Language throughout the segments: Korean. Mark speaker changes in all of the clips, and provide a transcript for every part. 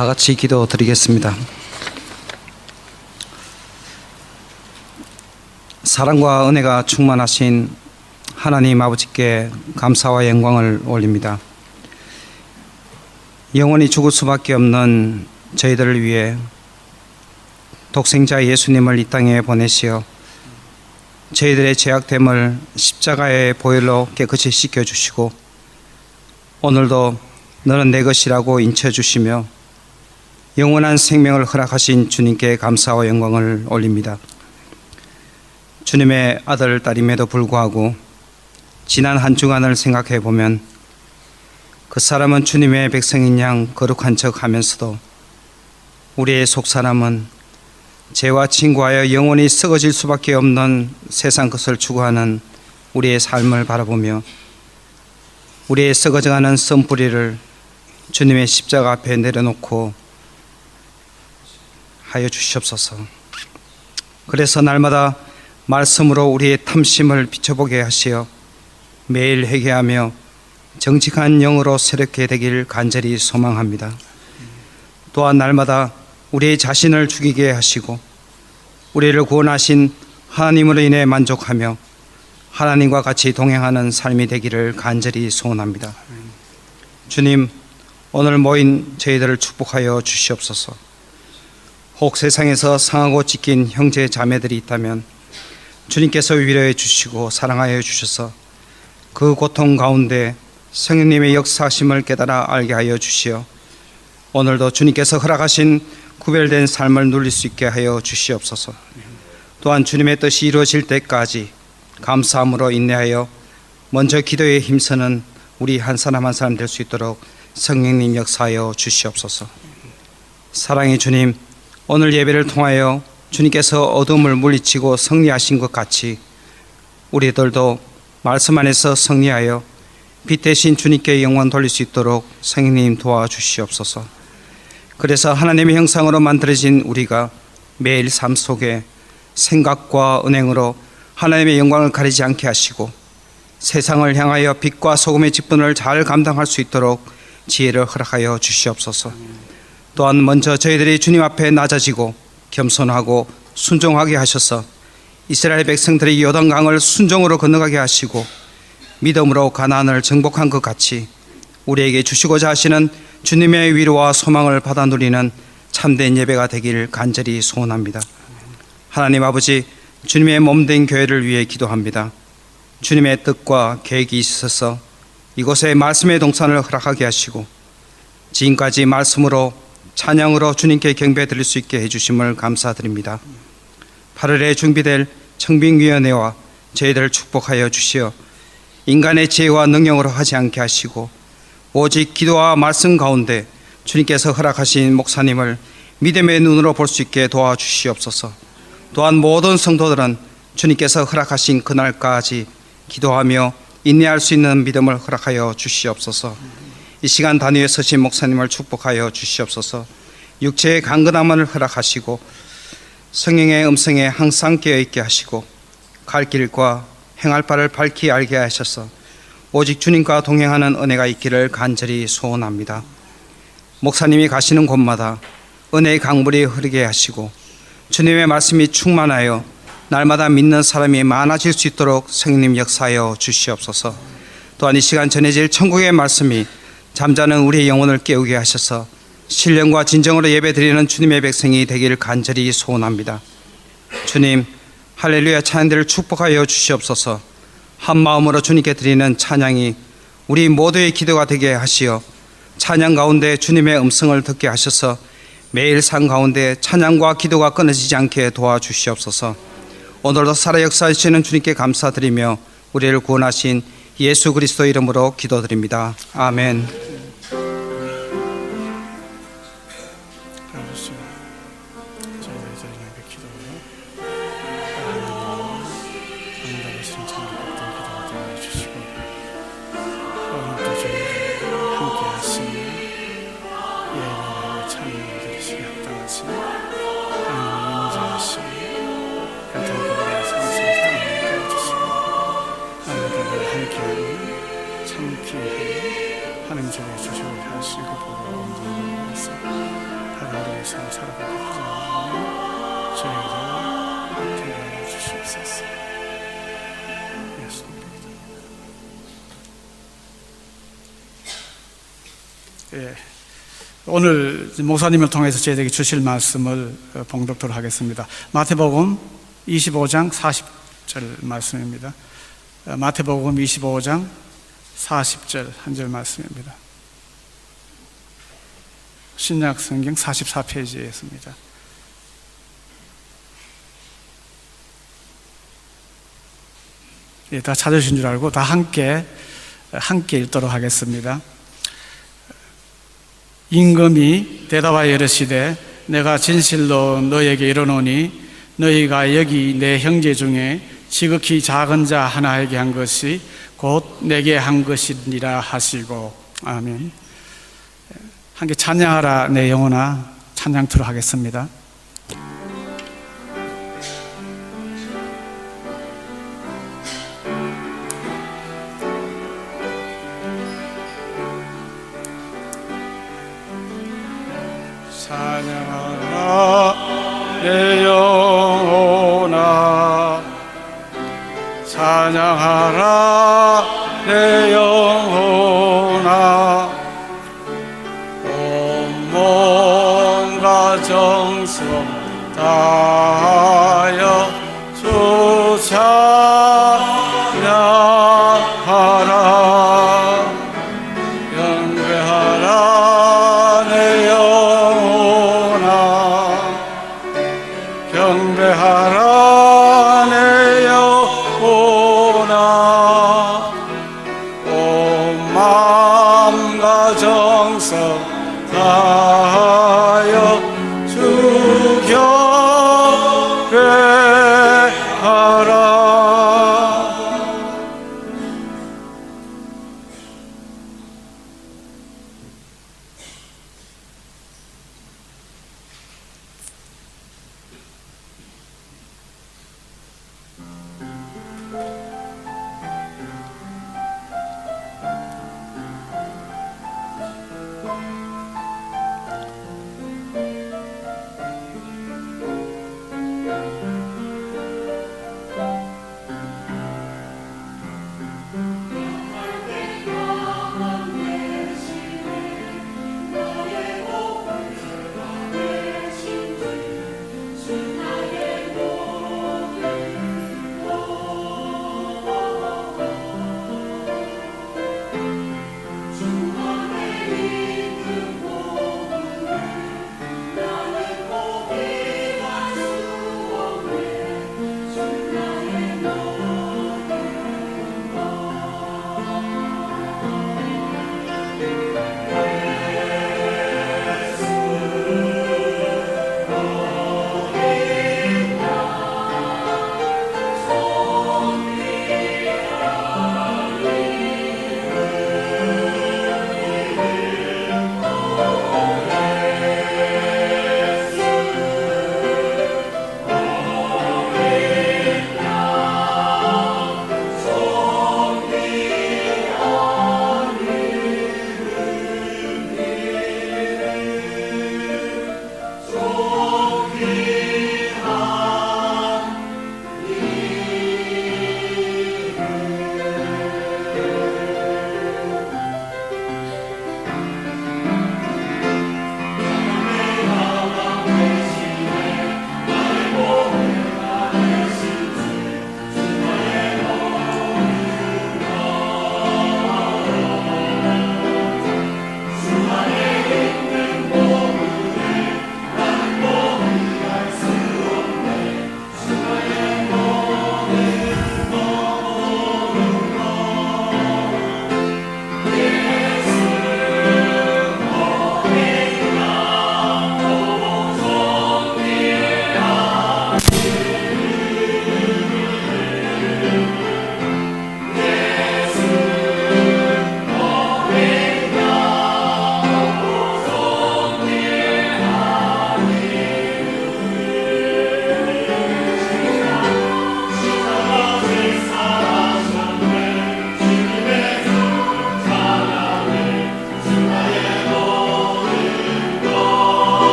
Speaker 1: 다 같이 기도 드리겠습니다. 사랑과 은혜가 충만하신 하나님 아버지께 감사와 영광을 올립니다. 영원히 죽을 수밖에 없는 저희들을 위해 독생자 예수님을 이 땅에 보내시어 저희들의 죄악됨을 십자가의 보혈로 깨끗이 씻겨주시고 오늘도 너는 내 것이라고 인쳐주시며 영원한 생명을 허락하신 주님께 감사와 영광을 올립니다. 주님의 아들, 딸임에도 불구하고 지난 한 주간을 생각해 보면 그 사람은 주님의 백성인 양 거룩한 척 하면서도 우리의 속사람은 죄와 친구하여 영원히 썩어질 수밖에 없는 세상 것을 추구하는 우리의 삶을 바라보며 우리의 썩어져가는 씀뿌리를 주님의 십자가 앞에 내려놓고 하여 주시옵소서. 그래서 날마다 말씀으로 우리의 탐심을 비춰보게 하시어 매일 회개하며 정직한 영으로 새롭게 되길 간절히 소망합니다. 또한 날마다 우리의 자신을 죽이게 하시고 우리를 구원하신 하나님으로 인해 만족하며 하나님과 같이 동행하는 삶이 되기를 간절히 소원합니다. 주님, 오늘 모인 저희들을 축복하여 주시옵소서. 혹 세상에서 상하고 찢긴 형제 자매들이 있다면 주님께서 위로해 주시고 사랑하여 주셔서 그 고통 가운데 성령님의 역사하심을 깨달아 알게 하여 주시어 오늘도 주님께서 허락하신 구별된 삶을 누릴 수 있게 하여 주시옵소서. 또한 주님의 뜻이 이루어질 때까지 감사함으로 인내하여 먼저 기도에 힘쓰는 우리 한 사람 한 사람 될 수 있도록 성령님 역사하여 주시옵소서. 사랑의 주님, 오늘 예배를 통하여 주님께서 어둠을 물리치고 승리하신 것 같이 우리들도 말씀 안에서 승리하여 빛 대신 주님께 영광 돌릴 수 있도록 성령님 도와주시옵소서. 그래서 하나님의 형상으로 만들어진 우리가 매일 삶 속에 생각과 은행으로 하나님의 영광을 가리지 않게 하시고 세상을 향하여 빛과 소금의 직분을 잘 감당할 수 있도록 지혜를 허락하여 주시옵소서. 또한 먼저 저희들이 주님 앞에 낮아지고 겸손하고 순종하게 하셔서 이스라엘 백성들이 요단강을 순종으로 건너가게 하시고 믿음으로 가나안을 정복한 것 같이 우리에게 주시고자 하시는 주님의 위로와 소망을 받아 누리는 참된 예배가 되길 간절히 소원합니다. 하나님 아버지, 주님의 몸된 교회를 위해 기도합니다. 주님의 뜻과 계획이 있어서 이곳에 말씀의 동산을 허락하게 하시고 지금까지 말씀으로 찬양으로 주님께 경배 드릴 수 있게 해주심을 감사드립니다. 8월에 준비될 청빙위원회와 저희들을 축복하여 주시어 인간의 지혜와 능력으로 하지 않게 하시고 오직 기도와 말씀 가운데 주님께서 허락하신 목사님을 믿음의 눈으로 볼 수 있게 도와주시옵소서. 또한 모든 성도들은 주님께서 허락하신 그날까지 기도하며 인내할 수 있는 믿음을 허락하여 주시옵소서. 이 시간 단위에 서신 목사님을 축복하여 주시옵소서. 육체의 강건함을 허락하시고 성령의 음성에 항상 깨어있게 하시고 갈 길과 행할 바를 밝히 알게 하셔서 오직 주님과 동행하는 은혜가 있기를 간절히 소원합니다. 목사님이 가시는 곳마다 은혜의 강물이 흐르게 하시고 주님의 말씀이 충만하여 날마다 믿는 사람이 많아질 수 있도록 성령님 역사하여 주시옵소서. 또한 이 시간 전해질 천국의 말씀이 잠자는 우리의 영혼을 깨우게 하셔서 신령과 진정으로 예배드리는 주님의 백성이 되기를 간절히 소원합니다. 주님, 할렐루야 찬양들을 축복하여 주시옵소서. 한 마음으로 주님께 드리는 찬양이 우리 모두의 기도가 되게 하시어 찬양 가운데 주님의 음성을 듣게 하셔서 매일 삶 가운데 찬양과 기도가 끊어지지 않게 도와주시옵소서. 오늘도 살아 역사하시는 주님께 감사드리며 우리를 구원하신 예수 그리스도 이름으로 기도드립니다. 아멘.
Speaker 2: 함께하는 참 귀한 하나님 저에게 주시고 하신 그 복을 온전히 하루하루의 삶 살아가게 하시는 저에게 태어나 주시옵소서. 예수님. 예, 오늘 목사님을 통해서 저에게 주실 말씀을 봉독토록 하겠습니다. 마태복음 25장 40절 말씀입니다. 마태복음 25장 40절 한 절 말씀입니다. 신약 성경 44페이지에 있습니다. 예, 다 찾으신 줄 알고 다 함께 읽도록 하겠습니다. 임금이 대답하여 이르시되 내가 진실로 너희에게 이르노니 너희가 여기 내 형제 중에 지극히 작은 자 하나에게 한 것이 곧 내게 한 것이니라 하시고. 아멘. 함께 찬양하라 내 영혼아, 찬양 들어 하겠습니다. 찬양하라 내 영혼아, 찬양하라 내 영혼아, 온 몸과 정성 다하여 주 찬양하라. 경배하라 내 영혼아, 경배하라 내 영혼아, 온 마음과 정성 다하여 주 경배하라.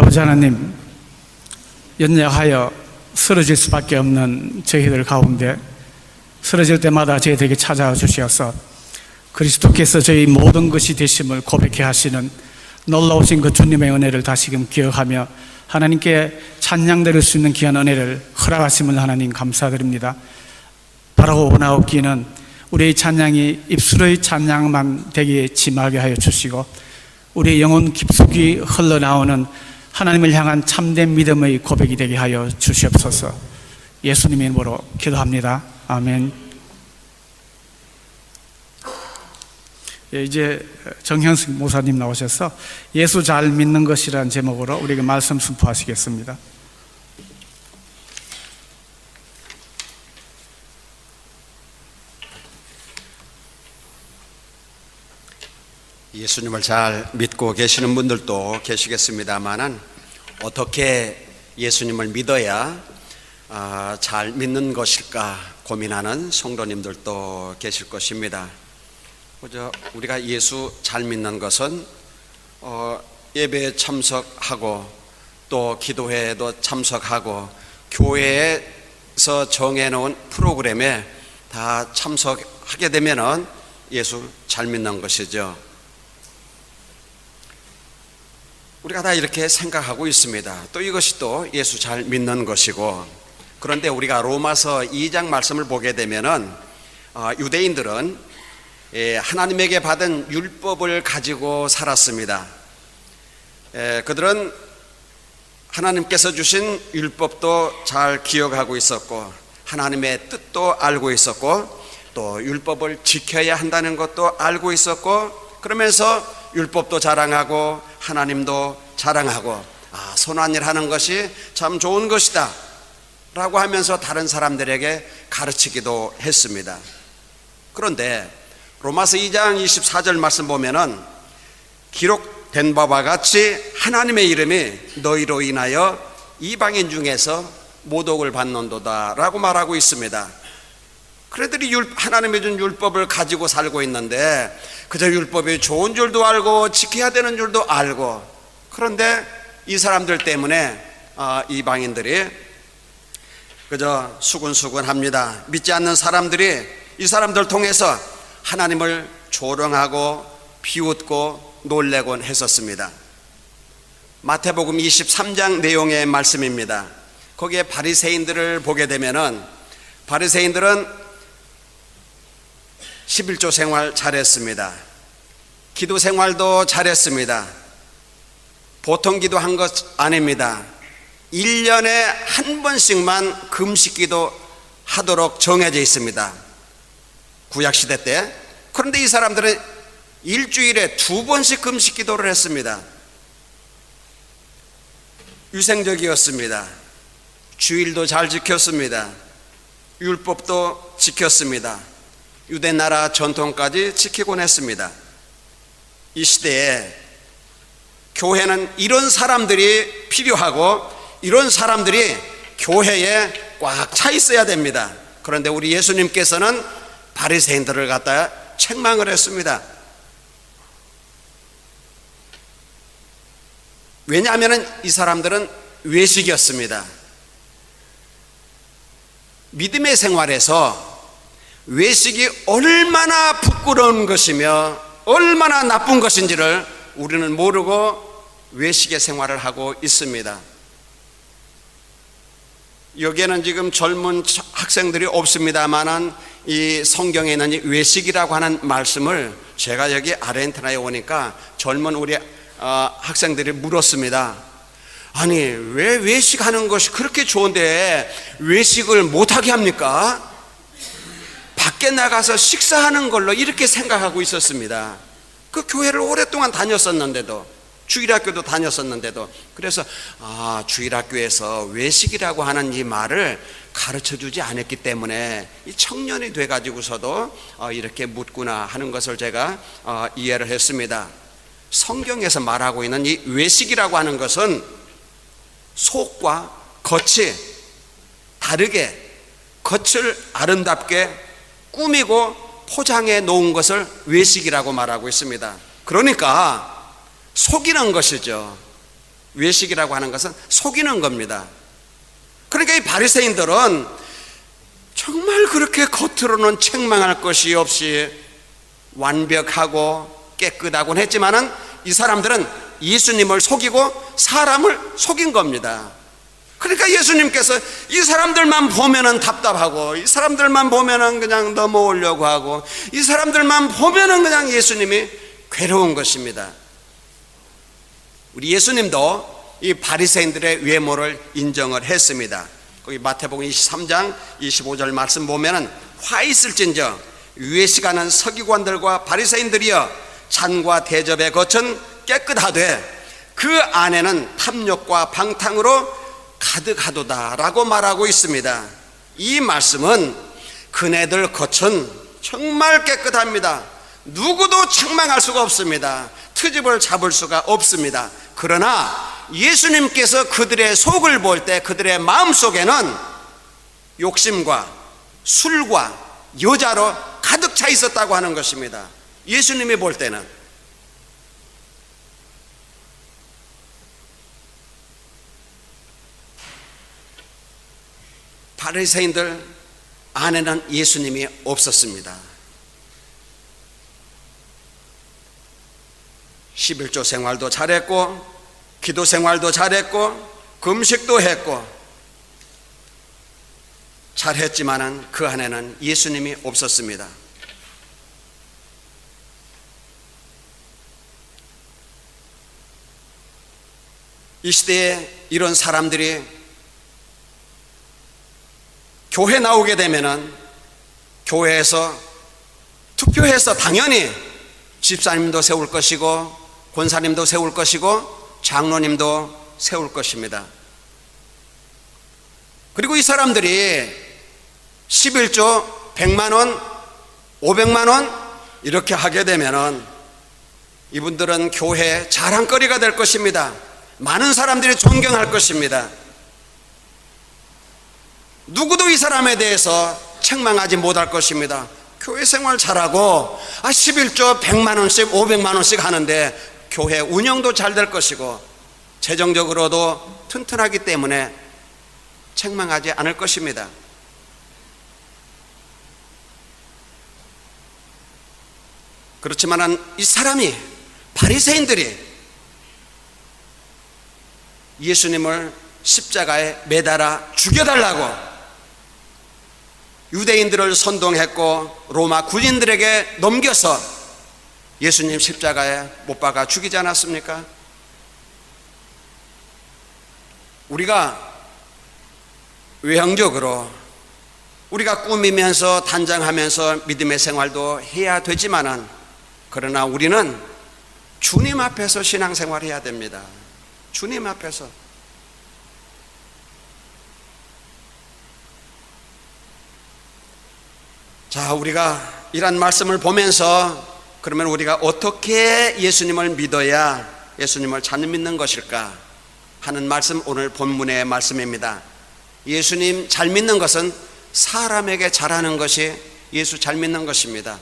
Speaker 2: 아버지 하나님, 연약하여 쓰러질 수밖에 없는 저희들 가운데 쓰러질 때마다 저희들에게 찾아와 주시어서 그리스도께서 저희 모든 것이 되심을 고백해 하시는 놀라우신 그 주님의 은혜를 다시금 기억하며 하나님께 찬양 드릴 수 있는 귀한 은혜를 허락하심을 하나님 감사드립니다. 바라고 원하옵기는 우리의 찬양이 입술의 찬양만 되게 지나게 하여 주시고 우리의 영혼 깊숙이 흘러나오는 하나님을 향한 참된 믿음의 고백이 되게 하여 주시옵소서. 예수님의 이름으로 기도합니다. 아멘. 이제 정현승 목사님 나오셔서 예수 잘 믿는 것이라는 제목으로 우리에게 말씀 선포하시겠습니다.
Speaker 3: 예수님을 잘 믿고 계시는 분들도 계시겠습니다만은 어떻게 예수님을 믿어야 잘 믿는 것일까 고민하는 성도님들도 계실 것입니다. 그저 우리가 예수 잘 믿는 것은 예배에 참석하고 또 기도회에도 참석하고 교회에서 정해놓은 프로그램에 다 참석하게 되면은 예수 잘 믿는 것이죠. 우리가 다 이렇게 생각하고 있습니다. 또 이것이 또 예수 잘 믿는 것이고, 그런데 우리가 로마서 2장 말씀을 보게 되면은 유대인들은 하나님에게 받은 율법을 가지고 살았습니다. 그들은 하나님께서 주신 율법도 잘 기억하고 있었고 하나님의 뜻도 알고 있었고 또 율법을 지켜야 한다는 것도 알고 있었고, 그러면서 율법도 자랑하고 하나님도 자랑하고 선한 일 하는 것이 참 좋은 것이다 라고 하면서 다른 사람들에게 가르치기도 했습니다. 그런데 로마서 2장 24절 말씀 보면은 기록된 바와 같이 하나님의 이름이 너희로 인하여 이방인 중에서 모독을 받는도다 라고 말하고 있습니다. 그들이 하나님의 준 율법을 가지고 살고 있는데 그저 율법이 좋은 줄도 알고 지켜야 되는 줄도 알고, 그런데 이 사람들 때문에 이방인들이 그저 수군수군합니다. 믿지 않는 사람들이 이 사람들 통해서 하나님을 조롱하고 비웃고 놀래곤 했었습니다. 마태복음 23장 내용의 말씀입니다. 거기에 바리새인들을 보게 되면은 바리새인들은 11조 생활 잘했습니다. 기도 생활도 잘했습니다. 보통 기도한 것 아닙니다. 1년에 한 번씩만 금식기도 하도록 정해져 있습니다. 구약시대 때. 그런데 이 사람들은 일주일에 2번씩 금식기도를 했습니다. 위생적이었습니다. 주일도 잘 지켰습니다. 율법도 지켰습니다. 유대 나라 전통까지 지키곤 했습니다. 이 시대에 교회는 이런 사람들이 필요하고 이런 사람들이 교회에 꽉 차 있어야 됩니다. 그런데 우리 예수님께서는 바리새인들을 갖다 책망을 했습니다. 왜냐하면 이 사람들은 외식이었습니다. 믿음의 생활에서 외식이 얼마나 부끄러운 것이며 얼마나 나쁜 것인지를 우리는 모르고 외식의 생활을 하고 있습니다. 여기에는 지금 젊은 학생들이 없습니다만은 이 성경에 있는 이 외식이라고 하는 말씀을 제가 여기 아르헨티나에 오니까 젊은 우리 학생들이 물었습니다. 아니 왜 외식하는 것이 그렇게 좋은데 외식을 못하게 합니까? 밖에 나가서 식사하는 걸로 이렇게 생각하고 있었습니다. 그 교회를 오랫동안 다녔었는데도, 주일학교도 다녔었는데도, 그래서 주일학교에서 외식이라고 하는 이 말을 가르쳐주지 않았기 때문에 이 청년이 돼가지고서도 이렇게 묻구나 하는 것을 제가 이해를 했습니다. 성경에서 말하고 있는 이 외식이라고 하는 것은 속과 겉이 다르게 겉을 아름답게 꾸미고 포장해 놓은 것을 외식이라고 말하고 있습니다. 그러니까 속이는 것이죠. 외식이라고 하는 것은 속이는 겁니다. 그러니까 이 바리새인들은 정말 그렇게 겉으로는 책망할 것이 없이 완벽하고 깨끗하곤 했지만은 이 사람들은 예수님을 속이고 사람을 속인 겁니다. 그러니까 예수님께서 이 사람들만 보면은 답답하고, 이 사람들만 보면은 그냥 넘어오려고 하고, 이 사람들만 보면은 그냥 예수님이 괴로운 것입니다. 우리 예수님도 이 바리새인들의 외모를 인정을 했습니다. 거기 마태복음 23장 25절 말씀 보면은 화 있을진저 외식하는 서기관들과 바리새인들이여 잔과 대접에 거천 깨끗하되 그 안에는 탐욕과 방탕으로 가득하도다 라고 말하고 있습니다. 이 말씀은 그네들 겉은 정말 깨끗합니다. 누구도 책망할 수가 없습니다. 트집을 잡을 수가 없습니다. 그러나 예수님께서 그들의 속을 볼 때 그들의 마음속에는 욕심과 술과 여자로 가득 차 있었다고 하는 것입니다. 예수님이 볼 때는. 바리새인들 안에는 예수님이 없었습니다. 11조 생활도 잘했고, 기도 생활도 잘했고, 금식도 했고 잘했지만은 그 안에는 예수님이 없었습니다. 이 시대에 이런 사람들이 교회 나오게 되면은 교회에서 투표해서 당연히 집사님도 세울 것이고, 권사님도 세울 것이고, 장로님도 세울 것입니다. 그리고 이 사람들이 11조 100만원 500만원 이렇게 하게 되면은 이분들은 교회 자랑거리가 될 것입니다. 많은 사람들이 존경할 것입니다. 누구도 이 사람에 대해서 책망하지 못할 것입니다. 교회 생활 잘하고 11조 100만원씩 500만원씩 하는데 교회 운영도 잘 될 것이고 재정적으로도 튼튼하기 때문에 책망하지 않을 것입니다. 그렇지만 이 사람이, 바리새인들이 예수님을 십자가에 매달아 죽여달라고 유대인들을 선동했고 로마 군인들에게 넘겨서 예수님 십자가에 못 박아 죽이지 않았습니까? 우리가 외형적으로 우리가 꾸미면서 단장하면서 믿음의 생활도 해야 되지만은, 그러나 우리는 주님 앞에서 신앙생활 해야 됩니다. 주님 앞에서. 자, 우리가 이런 말씀을 보면서 그러면 우리가 어떻게 예수님을 믿어야 예수님을 잘 믿는 것일까 하는 말씀, 오늘 본문의 말씀입니다. 예수님 잘 믿는 것은 사람에게 잘하는 것이 예수 잘 믿는 것입니다.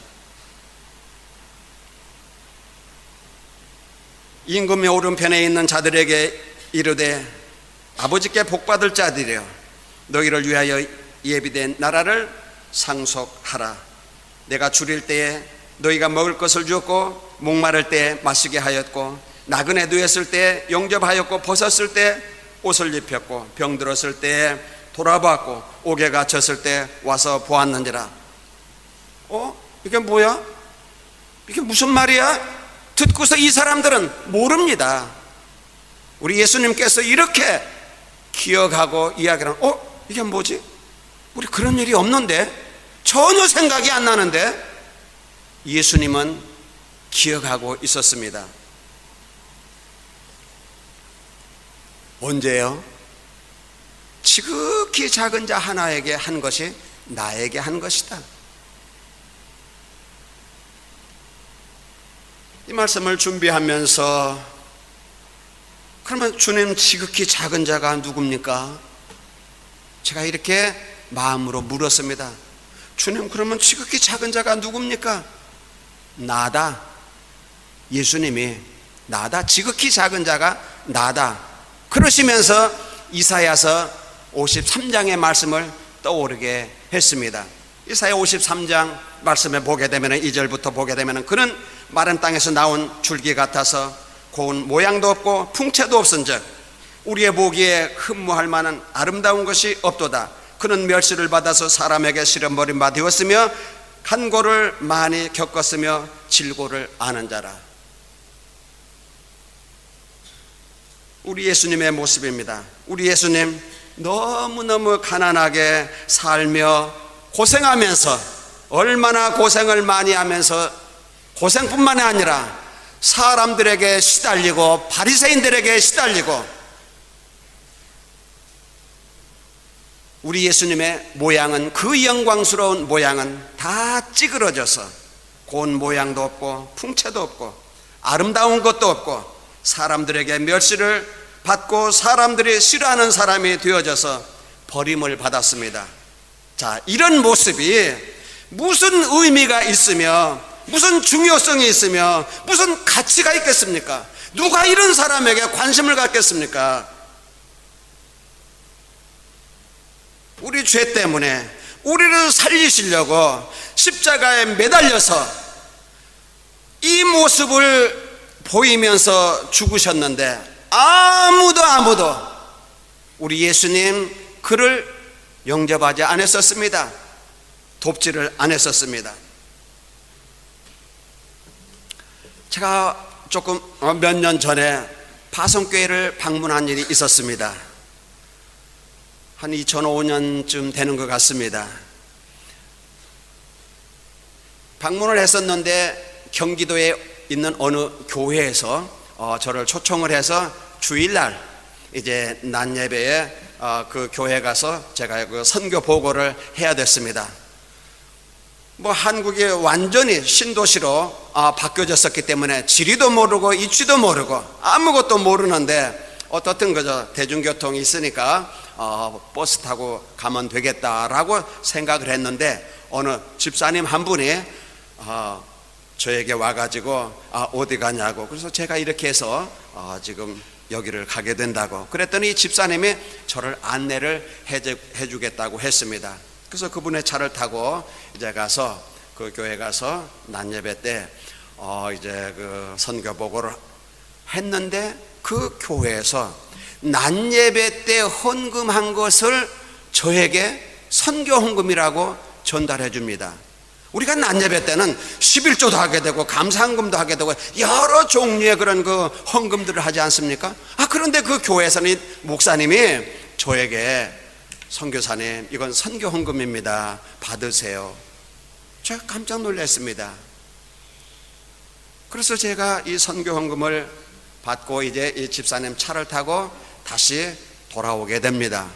Speaker 3: 임금의 오른편에 있는 자들에게 이르되 아버지께 복받을 자들이여 너희를 위하여 예비된 나라를 상속하라. 내가 줄일 때에 너희가 먹을 것을 주었고, 목마를 때 마시게 하였고, 나그네 누웠을 때 영접하였고, 벗었을 때 옷을 입혔고, 병들었을 때 돌아봤고, 옥에 갇혔을 때 와서 보았는지라. 이게 뭐야? 이게 무슨 말이야? 듣고서 이 사람들은 모릅니다. 우리 예수님께서 이렇게 기억하고 이야기를 하는, 이게 뭐지? 우리 그런 일이 없는데? 전혀 생각이 안 나는데? 예수님은 기억하고 있었습니다. 언제요? 지극히 작은 자 하나에게 한 것이 나에게 한 것이다. 이 말씀을 준비하면서 그러면 주님 지극히 작은 자가 누굽니까? 제가 이렇게 마음으로 물었습니다. 주님, 그러면 지극히 작은 자가 누굽니까? 나다. 예수님이 나다. 지극히 작은 자가 나다. 그러시면서 이사야서 53장의 말씀을 떠오르게 했습니다. 이사야 53장 말씀에 보게 되면 2절부터 보게 되면 그는 마른 땅에서 나온 줄기 같아서 고운 모양도 없고 풍채도 없은즉 우리의 보기에 흠모할 만한 아름다운 것이 없도다. 그는 멸시를 받아서 사람에게 시련버린 바 되었으며 간고를 많이 겪었으며 질고를 아는 자라. 우리 예수님의 모습입니다. 우리 예수님 너무너무 가난하게 살며 고생하면서, 얼마나 고생을 많이 하면서 고생뿐만이 아니라 사람들에게 시달리고 바리새인들에게 시달리고, 우리 예수님의 모양은, 그 영광스러운 모양은 다 찌그러져서 고운 모양도 없고 풍채도 없고 아름다운 것도 없고 사람들에게 멸시를 받고 사람들이 싫어하는 사람이 되어져서 버림을 받았습니다. 자, 이런 모습이 무슨 의미가 있으며 무슨 중요성이 있으며 무슨 가치가 있겠습니까? 누가 이런 사람에게 관심을 갖겠습니까? 우리 죄 때문에 우리를 살리시려고 십자가에 매달려서 이 모습을 보이면서 죽으셨는데 아무도 우리 예수님 그를 영접하지 않았었습니다. 돕지를 않았었습니다. 제가 조금 몇 년 전에 파송교회를 방문한 일이 있었습니다. 한 2005년쯤 되는 것 같습니다. 방문을 했었는데 경기도에 있는 어느 교회에서 저를 초청을 해서 주일날 이제 낮 예배에 그 교회 가서 제가 그 선교 보고를 해야 됐습니다. 뭐 한국이 완전히 신도시로 바뀌어졌었기 때문에 지리도 모르고 이치도 모르고 아무것도 모르는데 어떻든 그저 대중교통이 있으니까 버스 타고 가면 되겠다라고 생각을 했는데 어느 집사님 한 분이 저에게 와가지고 어디 가냐고, 그래서 제가 이렇게 해서 지금 여기를 가게 된다고 그랬더니 집사님이 저를 안내를 해주겠다고 했습니다. 그래서 그분의 차를 타고 이제 가서 그 교회 가서 낮 예배 때 이제 그 선교 보고를 했는데 그 교회에서 낮 예배 때 헌금한 것을 저에게 선교 헌금이라고 전달해 줍니다. 우리가 낮 예배 때는 11조도 하게 되고 감사헌금도 하게 되고 여러 종류의 그런 그 헌금들을 하지 않습니까? 그런데 그 교회에서는 목사님이 저에게 선교사님 이건 선교 헌금입니다, 받으세요. 제가 깜짝 놀랐습니다. 그래서 제가 이 선교 헌금을 받고 이제 이 집사님 차를 타고 다시 돌아오게 됩니다.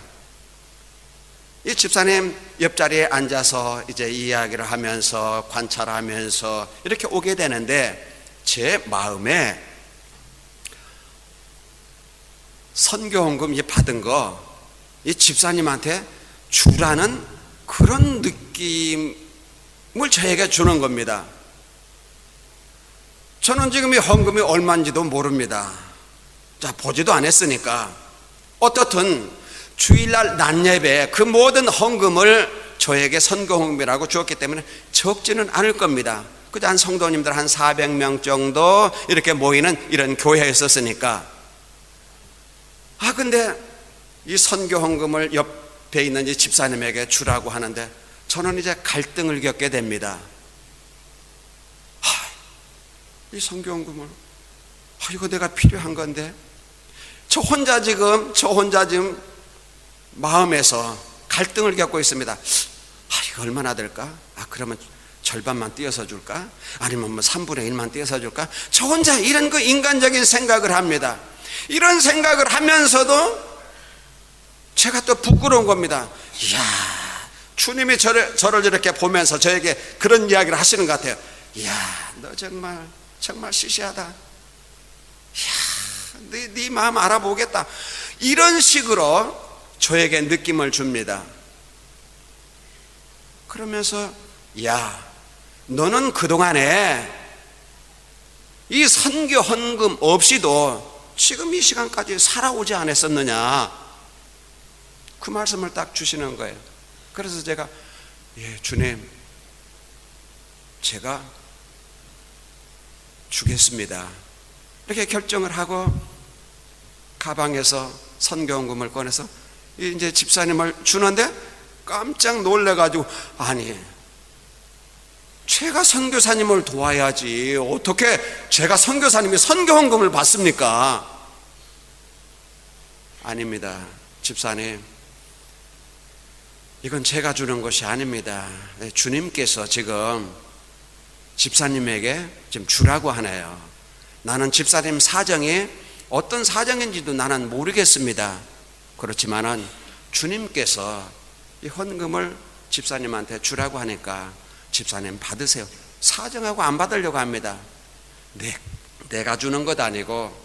Speaker 3: 이 집사님 옆자리에 앉아서 이제 이야기를 하면서 관찰하면서 이렇게 오게 되는데 제 마음에 선교 헌금 받은 거 이 집사님한테 주라는 그런 느낌을 저에게 주는 겁니다. 저는 지금 이 헌금이 얼마인지도 모릅니다. 자, 보지도 않았으니까 어떻든 주일날 낮 예배에 그 모든 헌금을 저에게 선교 헌금이라고 주었기 때문에 적지는 않을 겁니다. 그저 한 성도님들 한 400명 정도 이렇게 모이는 이런 교회였었으니까. 근데 이 선교 헌금을 옆에 있는 이 집사님에게 주라고 하는데 저는 이제 갈등을 겪게 됩니다. 이 선교 헌금을 이거 내가 필요한 건데 저 혼자 지금 마음에서 갈등을 겪고 있습니다. 이거 얼마나 될까? 그러면 절반만 띄어서 줄까? 아니면 뭐 3분의 1만 띄어서 줄까? 저 혼자 이런 그 인간적인 생각을 합니다. 이런 생각을 하면서도 제가 또 부끄러운 겁니다. 이야, 주님이 저를 저렇게 보면서 저에게 그런 이야기를 하시는 것 같아요. 이야, 너 정말 시시하다. 이야, 네 마음 알아보겠다. 이런 식으로 저에게 느낌을 줍니다. 그러면서 야, 너는 그동안에 이 선교 헌금 없이도 지금 이 시간까지 살아오지 않았었느냐, 그 말씀을 딱 주시는 거예요. 그래서 제가 예, 주님, 제가 주겠습니다, 이렇게 결정을 하고 가방에서 선교원금을 꺼내서 이제 집사님을 주는데 깜짝 놀래가지고, 아니, 제가 선교사님을 도와야지 어떻게 제가 선교사님이 선교헌금을 받습니까? 아닙니다, 집사님, 이건 제가 주는 것이 아닙니다. 주님께서 지금 집사님에게 지금 주라고 하네요. 나는 집사님 사정이 어떤 사정인지도 나는 모르겠습니다. 그렇지만은 주님께서 이 헌금을 집사님한테 주라고 하니까 집사님 받으세요. 사정하고 안 받으려고 합니다. 내가 주는 것 아니고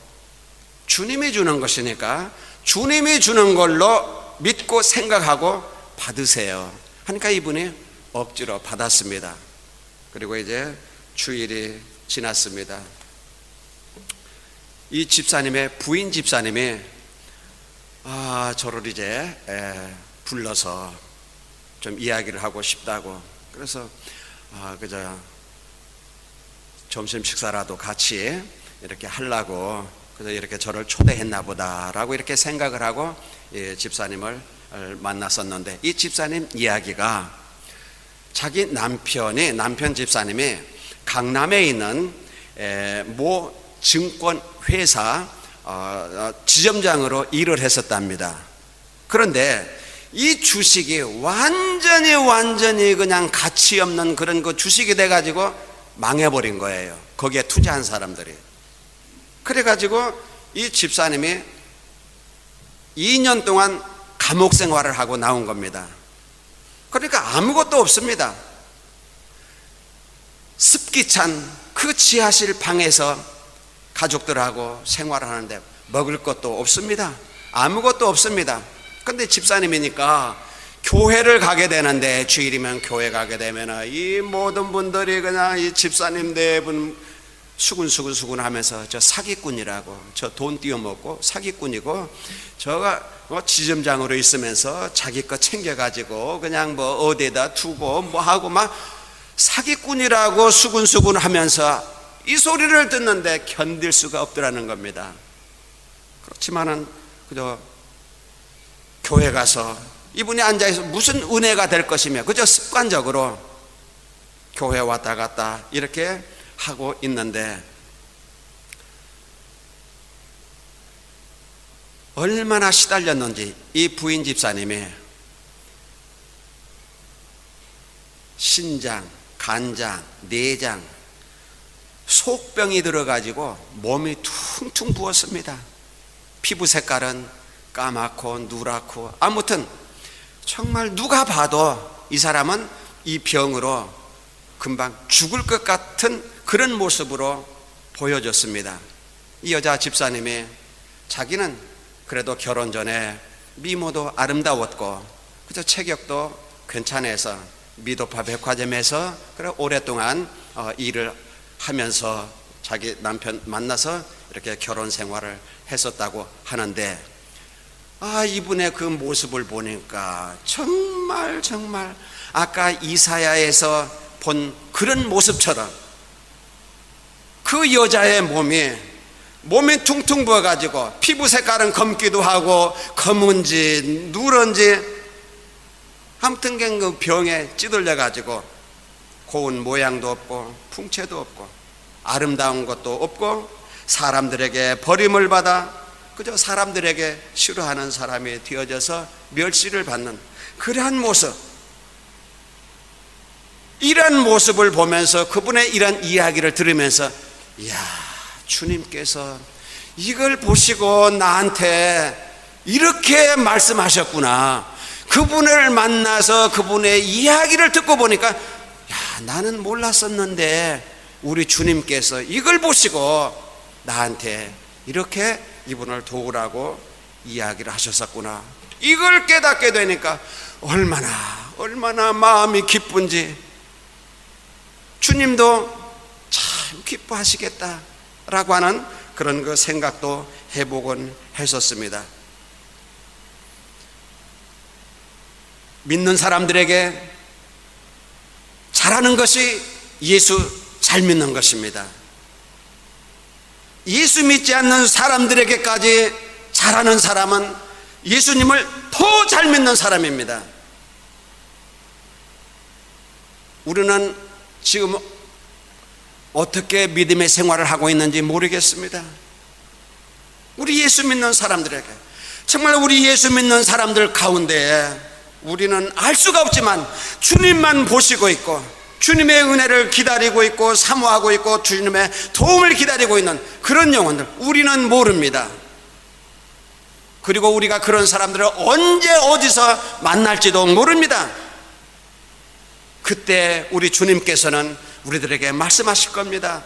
Speaker 3: 주님이 주는 것이니까 주님이 주는 걸로 믿고 생각하고 받으세요 하니까 이분이 억지로 받았습니다. 그리고 이제 주일이 지났습니다. 이 집사님의 부인 집사님이 저를 이제 불러서 좀 이야기를 하고 싶다고, 그래서 그저 점심 식사라도 같이 이렇게 하려고 그래서 이렇게 저를 초대했나 보다라고 이렇게 생각을 하고 집사님을 만났었는데, 이 집사님 이야기가 자기 남편 집사님이 강남에 있는 모 증권회사 지점장으로 일을 했었답니다. 그런데 이 주식이 완전히 그냥 가치 없는 그런 그 주식이 돼가지고 망해버린 거예요, 거기에 투자한 사람들이. 그래가지고 이 집사님이 2년 동안 감옥 생활을 하고 나온 겁니다. 그러니까 아무것도 없습니다. 습기 찬 그 지하실 방에서 가족들하고 생활을 하는데 먹을 것도 없습니다. 아무것도 없습니다. 근데 집사님이니까 교회를 가게 되는데, 주일이면 교회 가게 되면 이 모든 분들이 그냥 이 집사님 네 분 수군수군 하면서 저 사기꾼이라고, 저 돈 띄어먹고 사기꾼이고, 저가 지점장으로 있으면서 자기 거 챙겨가지고 그냥 뭐 어디에다 두고 뭐 하고 막 사기꾼이라고 수군수군 하면서 이 소리를 듣는데 견딜 수가 없더라는 겁니다. 그렇지만은 그저 교회 가서 이분이 앉아있어 무슨 은혜가 될 것이며 그저 습관적으로 교회 왔다 갔다 이렇게 하고 있는데, 얼마나 시달렸는지 이 부인 집사님이 신장, 간장, 내장, 속병이 들어가지고 몸이 퉁퉁 부었습니다. 피부 색깔은 까맣고 누렇고, 아무튼 정말 누가 봐도 이 사람은 이 병으로 금방 죽을 것 같은 그런 모습으로 보여졌습니다. 이 여자 집사님이 자기는 그래도 결혼 전에 미모도 아름다웠고 그저 체격도 괜찮아서 미도파 백화점에서 그래 오랫동안 일을 하면서 자기 남편 만나서 이렇게 결혼 생활을 했었다고 하는데, 이분의 그 모습을 보니까 정말 아까 이사야에서 본 그런 모습처럼 그 여자의 몸이 퉁퉁 부어가지고 피부 색깔은 검기도 하고 검은지 누런지 아무튼 그 병에 찌들려가지고 고운 모양도 없고 풍채도 없고 아름다운 것도 없고 사람들에게 버림을 받아 그저 사람들에게 싫어하는 사람이 되어져서 멸시를 받는 그러한 모습, 이런 모습을 보면서 그분의 이런 이야기를 들으면서, 이야, 주님께서 이걸 보시고 나한테 이렇게 말씀하셨구나. 그분을 만나서 그분의 이야기를 듣고 보니까, 야, 나는 몰랐었는데 우리 주님께서 이걸 보시고 나한테 이렇게 이분을 도우라고 이야기를 하셨었구나. 이걸 깨닫게 되니까 얼마나 마음이 기쁜지, 주님도 참 기뻐하시겠다라고 하는 그런 그 생각도 해보곤 했었습니다. 믿는 사람들에게 잘하는 것이 예수 잘 믿는 것입니다. 예수 믿지 않는 사람들에게까지 잘하는 사람은 예수님을 더 잘 믿는 사람입니다. 우리는 지금 어떻게 믿음의 생활을 하고 있는지 모르겠습니다. 우리 예수 믿는 사람들에게, 정말 우리 예수 믿는 사람들 가운데 우리는 알 수가 없지만 주님만 보시고 있고 주님의 은혜를 기다리고 있고 사모하고 있고 주님의 도움을 기다리고 있는 그런 영혼들, 우리는 모릅니다. 그리고 우리가 그런 사람들을 언제 어디서 만날지도 모릅니다. 그때 우리 주님께서는 우리들에게 말씀하실 겁니다.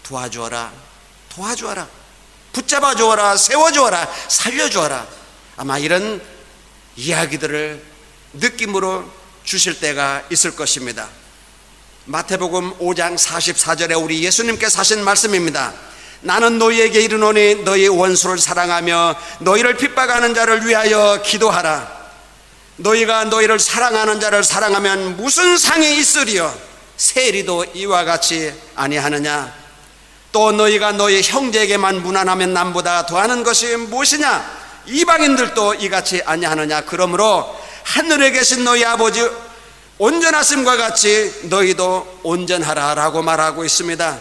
Speaker 3: 도와주어라, 도와주어라, 붙잡아 주어라, 세워 주어라, 살려 주어라. 아마 이런 이야기들을 느낌으로 주실 때가 있을 것입니다. 마태복음 5장 44절에 우리 예수님께서 하신 말씀입니다. 나는 너희에게 이르노니 너희 원수를 사랑하며 너희를 핍박하는 자를 위하여 기도하라. 너희가 너희를 사랑하는 자를 사랑하면 무슨 상이 있으리요? 세리도 이와 같이 아니하느냐? 또 너희가 너희 형제에게만 무난하면 남보다 더하는 것이 무엇이냐? 이방인들도 이같이 아니하느냐? 그러므로 하늘에 계신 너희 아버지 온전하심과 같이 너희도 온전하라 라고 말하고 있습니다.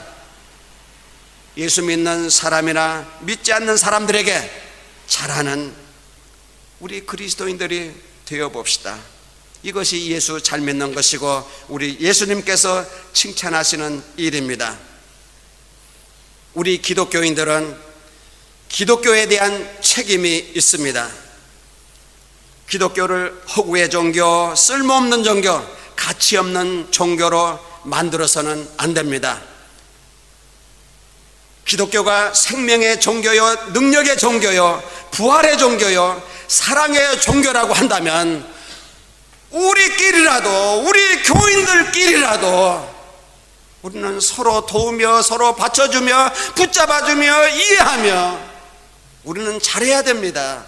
Speaker 3: 예수 믿는 사람이나 믿지 않는 사람들에게 잘하는 우리 그리스도인들이 되어봅시다. 이것이 예수 잘 믿는 것이고 우리 예수님께서 칭찬하시는 일입니다. 우리 기독교인들은 기독교에 대한 책임이 있습니다. 기독교를 허구의 종교, 쓸모없는 종교, 가치 없는 종교로 만들어서는 안 됩니다. 기독교가 생명의 종교요, 능력의 종교요, 부활의 종교요, 사랑의 종교라고 한다면 우리끼리라도, 우리 교인들끼리라도 우리는 서로 도우며 서로 받쳐주며 붙잡아주며 이해하며 우리는 잘해야 됩니다.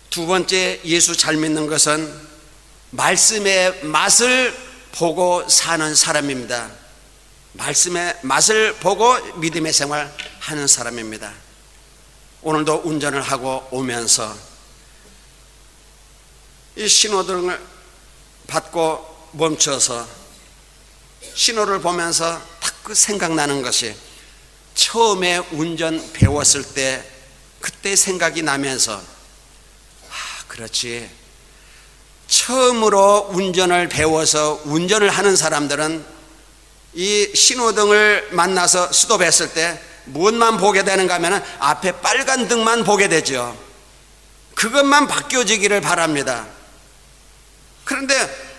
Speaker 3: 두 번째, 예수 잘 믿는 것은 말씀의 맛을 보고 사는 사람입니다. 말씀의 맛을 보고 믿음의 생활 하는 사람입니다. 오늘도 운전을 하고 오면서 이 신호등을 받고 멈춰서 신호를 보면서 딱 그 생각나는 것이 처음에 운전 배웠을 때 그때 생각이 나면서 그렇지, 처음으로 운전을 배워서 운전을 하는 사람들은 이 신호등을 만나서 스톱했을 때 무엇만 보게 되는가 하면 앞에 빨간 등만 보게 되죠. 그것만 바뀌어지기를 바랍니다. 그런데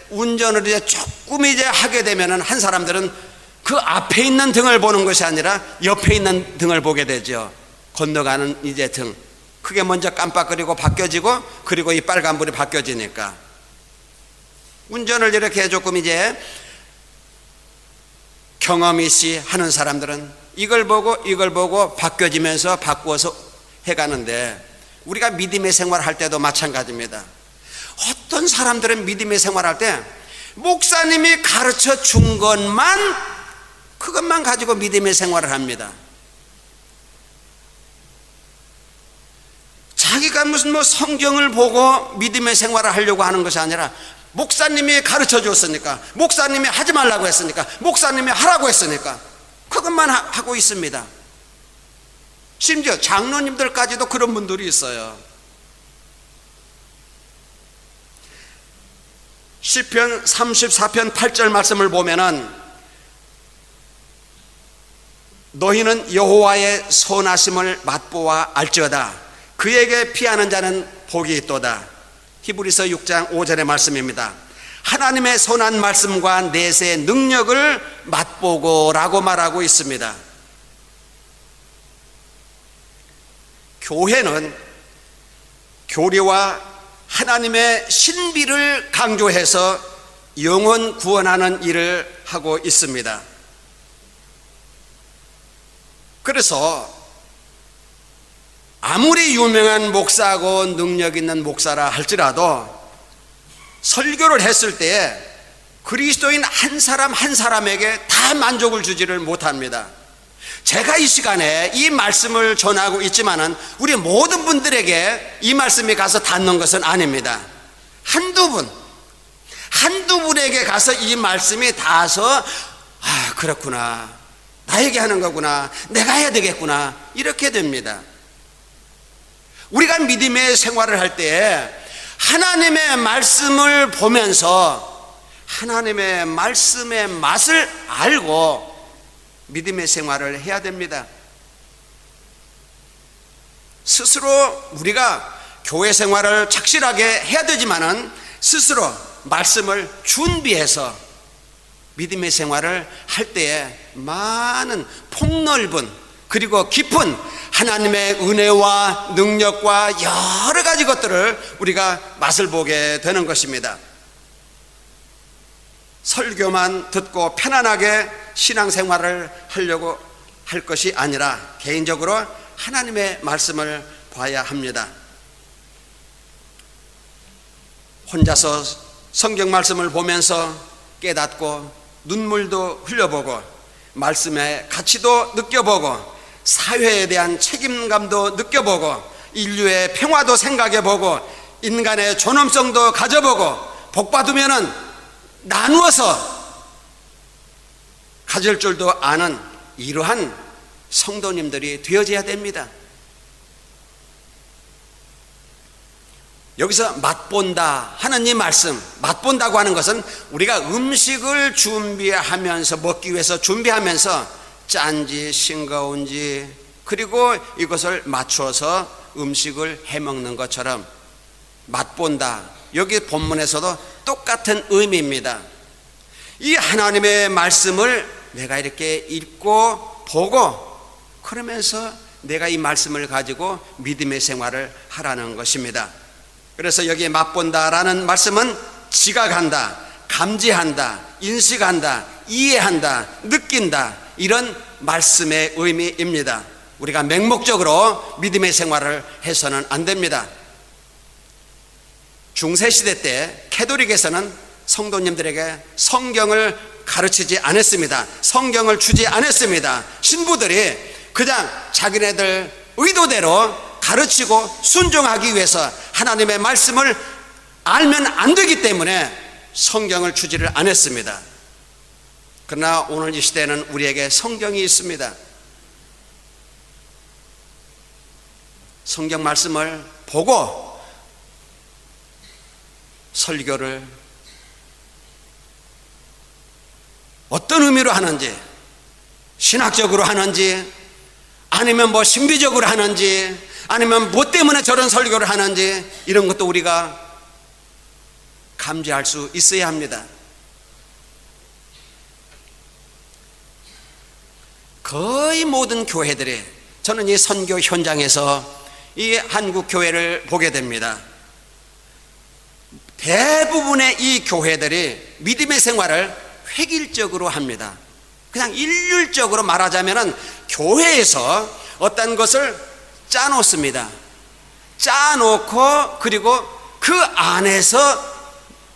Speaker 3: 운전을 이제 조금 하게 되면 한 사람들은 그 앞에 있는 등을 보는 것이 아니라 옆에 있는 등을 보게 되죠. 건너가는 이제 등, 그게 먼저 깜빡거리고 바뀌어지고 그리고 이 빨간불이 바뀌어지니까 운전을 이렇게 조금 이제 경험이 있이 하는 사람들은 이걸 보고 바뀌어지면서 바꾸어서 해가는데, 우리가 믿음의 생활을 할 때도 마찬가지입니다. 어떤 사람들은 믿음의 생활을 할 때 목사님이 가르쳐 준 그것만 가지고 믿음의 생활을 합니다. 자기가 무슨 성경을 보고 믿음의 생활을 하려고 하는 것이 아니라 목사님이 가르쳐 줬으니까, 목사님이 하지 말라고 했으니까, 목사님이 하라고 했으니까 그것만 하고 있습니다. 심지어 장로님들까지도 그런 분들이 있어요. 시편 34편 8절 말씀을 보면은 너희는 여호와의 선하심을 맛보아 알지어다. 그에게 피하는 자는 복이 있도다. 히브리서 6장 5절의 말씀입니다. 하나님의 선한 말씀과 내세의 능력을 맛보고 라고 말하고 있습니다. 교회는 교리와 하나님의 신비를 강조해서 영혼 구원하는 일을 하고 있습니다. 그래서 아무리 유명한 목사고 능력 있는 목사라 할지라도 설교를 했을 때 그리스도인 한 사람 한 사람에게 다 만족을 주지를 못합니다. 제가 이 시간에 이 말씀을 전하고 있지만은 우리 모든 분들에게 이 말씀이 가서 닿는 것은 아닙니다. 한두 분에게 가서 이 말씀이 닿아서 그렇구나, 나에게 하는 거구나, 내가 해야 되겠구나, 이렇게 됩니다. 우리가 믿음의 생활을 할 때 하나님의 말씀을 보면서 하나님의 말씀의 맛을 알고 믿음의 생활을 해야 됩니다. 스스로 우리가 교회 생활을 착실하게 해야 되지만은 스스로 말씀을 준비해서 믿음의 생활을 할 때에 많은 폭넓은 그리고 깊은 하나님의 은혜와 능력과 여러 가지 것들을 우리가 맛을 보게 되는 것입니다. 설교만 듣고 편안하게 신앙생활을 하려고 할 것이 아니라 개인적으로 하나님의 말씀을 봐야 합니다. 혼자서 성경 말씀을 보면서 깨닫고 눈물도 흘려보고 말씀의 가치도 느껴보고 사회에 대한 책임감도 느껴보고 인류의 평화도 생각해보고 인간의 존엄성도 가져보고 복받으면은 나누어서 가질 줄도 아는 이러한 성도님들이 되어져야 됩니다. 여기서 맛본다 하는 이 말씀, 맛본다고 하는 것은 우리가 음식을 준비하면서 먹기 위해서 준비하면서 짠지 싱거운지 그리고 이것을 맞춰서 음식을 해먹는 것처럼 맛본다, 여기 본문에서도 똑같은 의미입니다. 이 하나님의 말씀을 내가 이렇게 읽고 보고 그러면서 내가 이 말씀을 가지고 믿음의 생활을 하라는 것입니다. 그래서 여기에 맛본다라는 말씀은 지각한다, 감지한다, 인식한다, 이해한다, 느낀다, 이런 말씀의 의미입니다. 우리가 맹목적으로 믿음의 생활을 해서는 안 됩니다. 중세시대 때 캐톨릭에서는 성도님들에게 성경을 가르치지 않았습니다. 성경을 주지 않았습니다. 신부들이 그냥 자기네들 의도대로 가르치고 순종하기 위해서 하나님의 말씀을 알면 안 되기 때문에 성경을 주지를 않았습니다. 그러나 오늘 이 시대에는 우리에게 성경이 있습니다. 성경 말씀을 보고 설교를 어떤 의미로 하는지, 신학적으로 하는지 아니면 뭐 신비적으로 하는지 아니면 뭐 때문에 저런 설교를 하는지 이런 것도 우리가 감지할 수 있어야 합니다. 거의 모든 교회들이, 저는 이 선교 현장에서 이 한국 교회를 보게 됩니다. 대부분의 이 교회들이 믿음의 생활을 획일적으로 합니다. 그냥 일률적으로 말하자면은 교회에서 어떤 것을 짜놓습니다. 짜놓고 그리고 그 안에서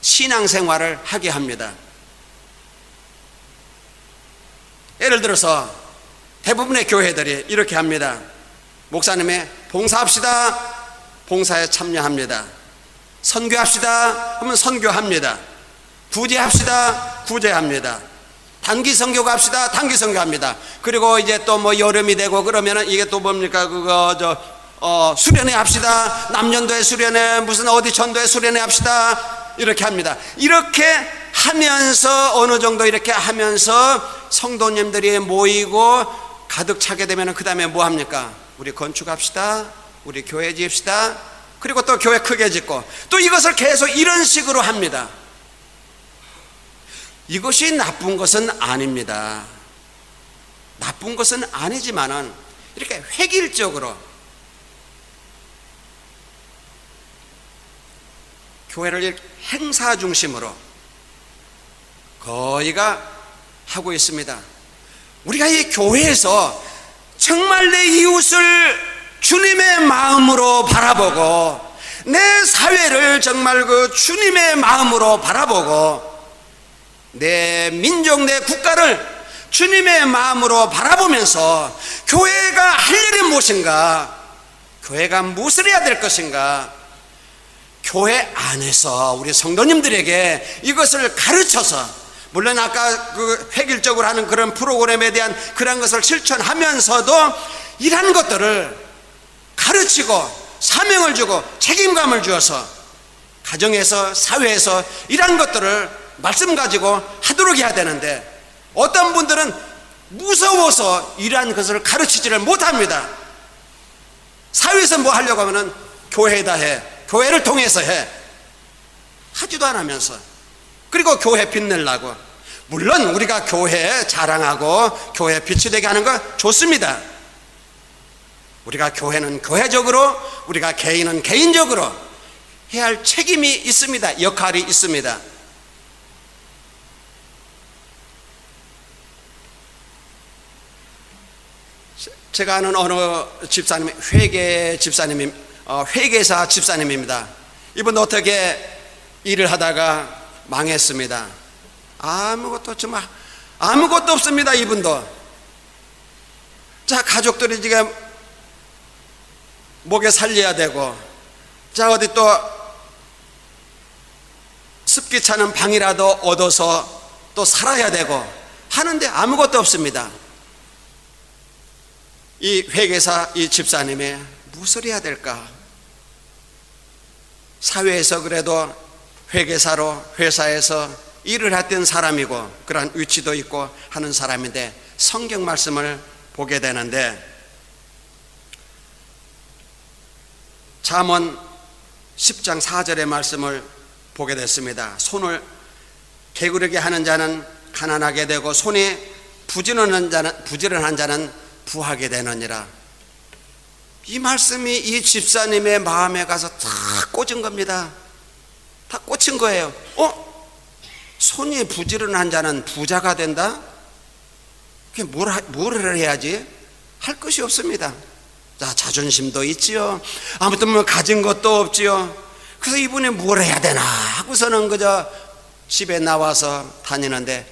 Speaker 3: 신앙생활을 하게 합니다. 예를 들어서 대부분의 교회들이 이렇게 합니다. 목사님이 봉사합시다, 봉사에 참여합니다. 선교합시다 하면 선교합니다. 구제합시다, 구제합니다. 단기 선교 합시다, 단기 선교합니다. 그리고 이제 또 뭐 여름이 되고 그러면은 이게 또 뭡니까 수련회 합시다, 남년도에 수련회, 무슨 어디 전도에 수련회 합시다, 이렇게 합니다. 이렇게 하면서 어느 정도 이렇게 하면서 성도님들이 모이고 가득 차게 되면 그 다음에 뭐 합니까? 우리 건축합시다, 우리 교회 지읍시다, 그리고 또 교회 크게 짓고 또 이것을 계속 이런 식으로 합니다. 이것이 나쁜 것은 아닙니다. 나쁜 것은 아니지만은 이렇게 획일적으로 교회를 행사 중심으로 거의가 하고 있습니다. 우리가 이 교회에서 정말 내 이웃을 주님의 마음으로 바라보고 내 사회를 정말 그 주님의 마음으로 바라보고 내 민족, 내 국가를 주님의 마음으로 바라보면서 교회가 할 일이 무엇인가, 교회가 무엇을 해야 될 것인가, 교회 안에서 우리 성도님들에게 이것을 가르쳐서, 물론 아까 그 획일적으로 하는 그런 프로그램에 대한 그런 것을 실천하면서도 이러한 것들을 가르치고 사명을 주고 책임감을 주어서 가정에서 사회에서 이러한 것들을 말씀 가지고 하도록 해야 되는데, 어떤 분들은 무서워서 이러한 것을 가르치지를 못합니다. 사회에서 뭐 하려고 하면은 교회에다 해, 교회를 통해서 해, 하지도 않으면서, 그리고 교회 빛내려고. 물론 우리가 교회 자랑하고 교회 빛이 되게 하는 거 좋습니다. 우리가 교회는 교회적으로, 우리가 개인은 개인적으로 해야 할 책임이 있습니다. 역할이 있습니다. 제가 아는 어느 집사님이 회계사 집사님입니다. 이분 어떻게 일을 하다가 망했습니다. 정말 아무것도 없습니다. 이분도. 자, 가족들이 지금 목에 살려야 되고, 자, 어디 또 습기 차는 방이라도 얻어서 또 살아야 되고 하는데 아무것도 없습니다. 이 회계사 이 집사님이 무엇을 해야 될까? 사회에서 그래도 회계사로 회사에서 일을 했던 사람이고 그러한 위치도 있고 하는 사람인데 성경 말씀을 보게 되는데, 잠언 10장 4절의 말씀을 보게 됐습니다. 손을 게으르게 하는 자는 가난하게 되고 손이 부지런한 자는 부하게 되느니라. 이 말씀이 이 집사님의 마음에 가서 다 꽂은 겁니다. 다 꽂힌 거예요. 손이 부지런한 자는 부자가 된다? 그게 뭘 해야지? 할 것이 없습니다. 자, 자존심도 있지요. 아무튼 뭐 가진 것도 없지요. 그래서 이분이 뭘 해야 되나 하고서는 그저 집에 나와서 다니는데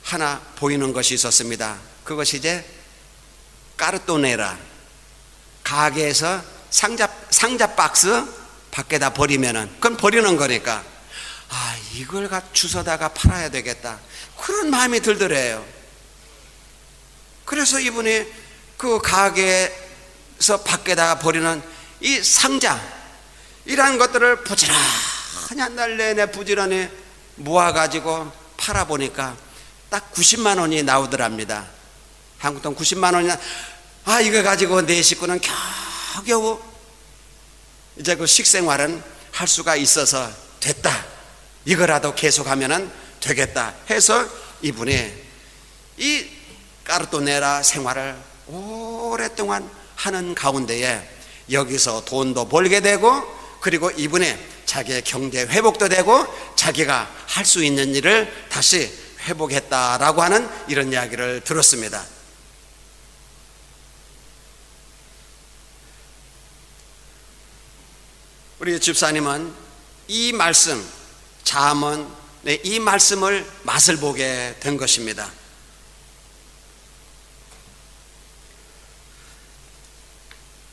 Speaker 3: 하나 보이는 것이 있었습니다. 그것이 이제 까르토네라, 가게에서 상자 박스 밖에다 버리면은 그건 버리는 거니까, 이걸 주워다가 팔아야 되겠다, 그런 마음이 들더래요. 그래서 이분이 그 가게에서 밖에다가 버리는 이 상자, 이러한 것들을 부지런히 한 달 내내 부지런히 모아가지고 팔아보니까 딱 90만 원이 나오더랍니다. 한국 돈 90만 원이나, 이거 가지고 내 식구는 겨우겨우 이제 그 식생활은 할 수가 있어서 됐다, 이거라도 계속하면은 되겠다 해서 이분이 이 까르토네라 생활을 오랫동안 하는 가운데에 여기서 돈도 벌게 되고, 그리고 이분이 자기의 경제 회복도 되고 자기가 할 수 있는 일을 다시 회복했다라고 하는 이런 이야기를 들었습니다. 우리 집사님은 이 말씀, 잠언, 이 말씀을 맛을 보게 된 것입니다.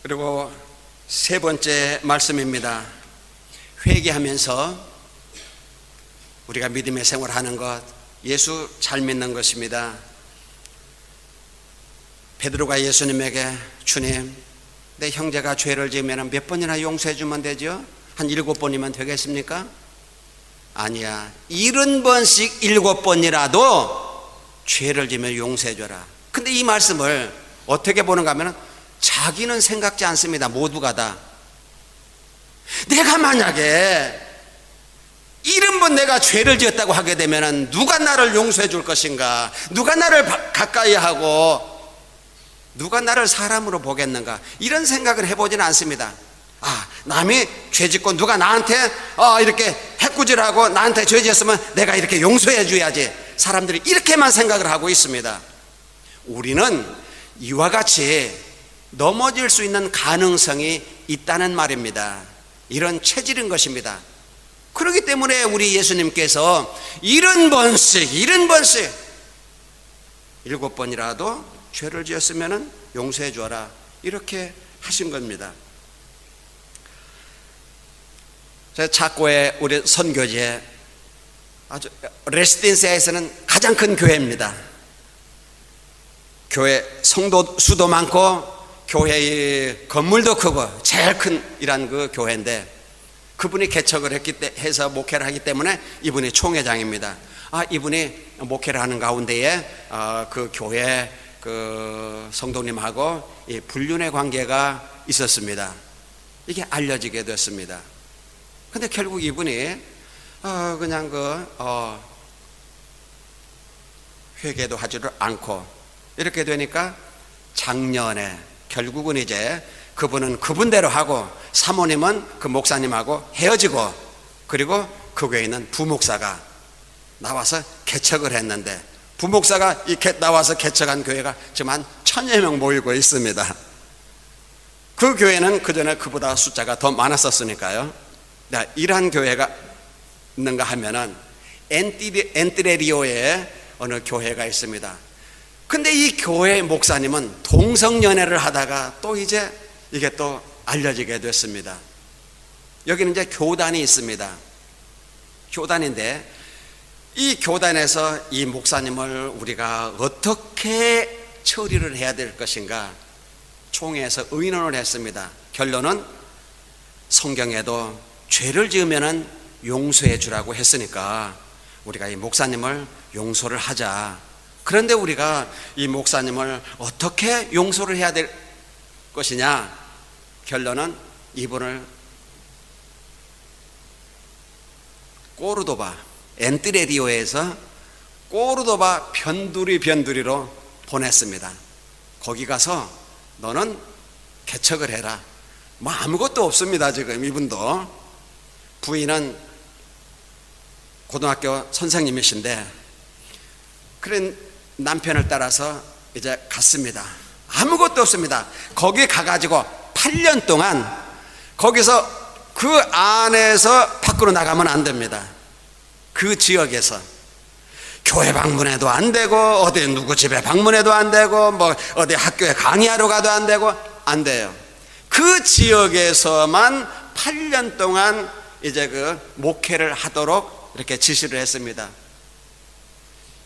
Speaker 3: 그리고 세 번째 말씀입니다. 회개하면서 우리가 믿음의 생활하는 것, 예수 잘 믿는 것입니다. 베드로가 예수님에게, 주님, 내 형제가 죄를 지으면 몇 번이나 용서해 주면 되죠? 한 7번이면 되겠습니까? 아니야, 70번씩 7번이라도 죄를 지으면 용서해 줘라. 근데 이 말씀을 어떻게 보는가 하면 자기는 생각지 않습니다. 모두가 다. 내가 만약에 70번 내가 죄를 지었다고 하게 되면 누가 나를 용서해 줄 것인가? 누가 나를 가까이 하고 누가 나를 사람으로 보겠는가? 이런 생각을 해보지는 않습니다. 남이 죄 짓고 누가 나한테 이렇게 해꾸질하고 나한테 죄 지었으면 내가 이렇게 용서해 줘야지. 사람들이 이렇게만 생각을 하고 있습니다. 우리는 이와 같이 넘어질 수 있는 가능성이 있다는 말입니다. 이런 체질인 것입니다. 그렇기 때문에 우리 예수님께서 70번씩 7번이라도 죄를 지었으면 용서해 주어라, 이렇게 하신 겁니다. 제가 착고의 우리 선교지에 아주 레시덴시아에서는 가장 큰 교회입니다. 교회 성도 수도 많고 교회의 건물도 크고 제일 큰 이란 그 교회인데, 그분이 개척을 해서 목회를 하기 때문에 이분이 총회장입니다. 이분이 목회를 하는 가운데에 그 교회 그 성도님하고 이 불륜의 관계가 있었습니다. 이게 알려지게 됐습니다. 근데 결국 이분이 그냥 회개도 하지를 않고 이렇게 되니까 작년에 결국은 이제 그분은 그분대로 하고 사모님은 그 목사님하고 헤어지고, 그리고 그 교회에 있는 부목사가 나와서 개척을 했는데, 부목사가 나와서 개척한 교회가 지금 한 1000여 명 모이고 있습니다. 그 교회는 그전에 그보다 숫자가 더 많았었으니까요. 이러한 교회가 있는가 하면은 엔트레리오에 어느 교회가 있습니다. 근데 이 교회 목사님은 동성연애를 하다가 또 이제 이게 또 알려지게 됐습니다. 여기는 이제 교단이 있습니다. 교단인데 이 교단에서 이 목사님을 우리가 어떻게 처리를 해야 될 것인가 총회에서 의논을 했습니다. 결론은 성경에도 죄를 지으면은 용서해 주라고 했으니까 우리가 이 목사님을 용서를 하자. 그런데 우리가 이 목사님을 어떻게 용서를 해야 될 것이냐? 결론은 이분을 꼬르도바 엔트레리오에서 꼬르도바 변두리로 보냈습니다. 거기 가서 너는 개척을 해라. 뭐 아무것도 없습니다. 지금 이분도 부인은 고등학교 선생님이신데, 그래 남편을 따라서 이제 갔습니다. 아무것도 없습니다. 거기 가가지고 8년 동안 거기서 그 안에서 밖으로 나가면 안 됩니다. 그 지역에서 교회 방문해도 안 되고, 어디 누구 집에 방문해도 안 되고, 뭐 어디 학교에 강의하러 가도 안 되고, 안 돼요. 그 지역에서만 8년 동안 이제 그 목회를 하도록 이렇게 지시를 했습니다.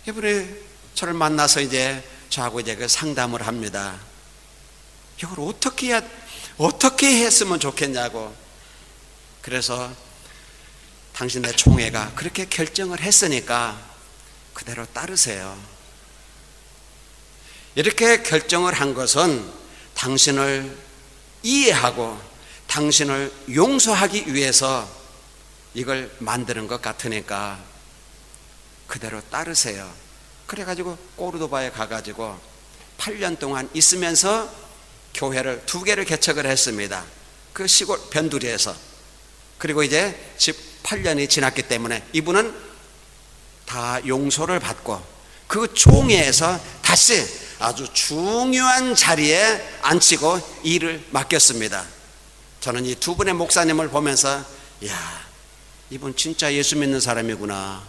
Speaker 3: 이분이 저를 만나서 이제 저하고 이제 그 상담을 합니다. 이걸 어떻게 했으면 좋겠냐고. 그래서 당신네 총회가 그렇게 결정을 했으니까 그대로 따르세요. 이렇게 결정을 한 것은 당신을 이해하고 당신을 용서하기 위해서 이걸 만드는 것 같으니까 그대로 따르세요. 그래가지고 꼬르도바에 가가지고 8년 동안 있으면서 교회를 2개를 개척을 했습니다. 그 시골 변두리에서. 그리고 이제 8년이 지났기 때문에 이분은 다 용서를 받고 그 총회에서 다시 아주 중요한 자리에 앉히고 일을 맡겼습니다. 저는 이 2분의 목사님을 보면서 이야, 이분 진짜 예수 믿는 사람이구나,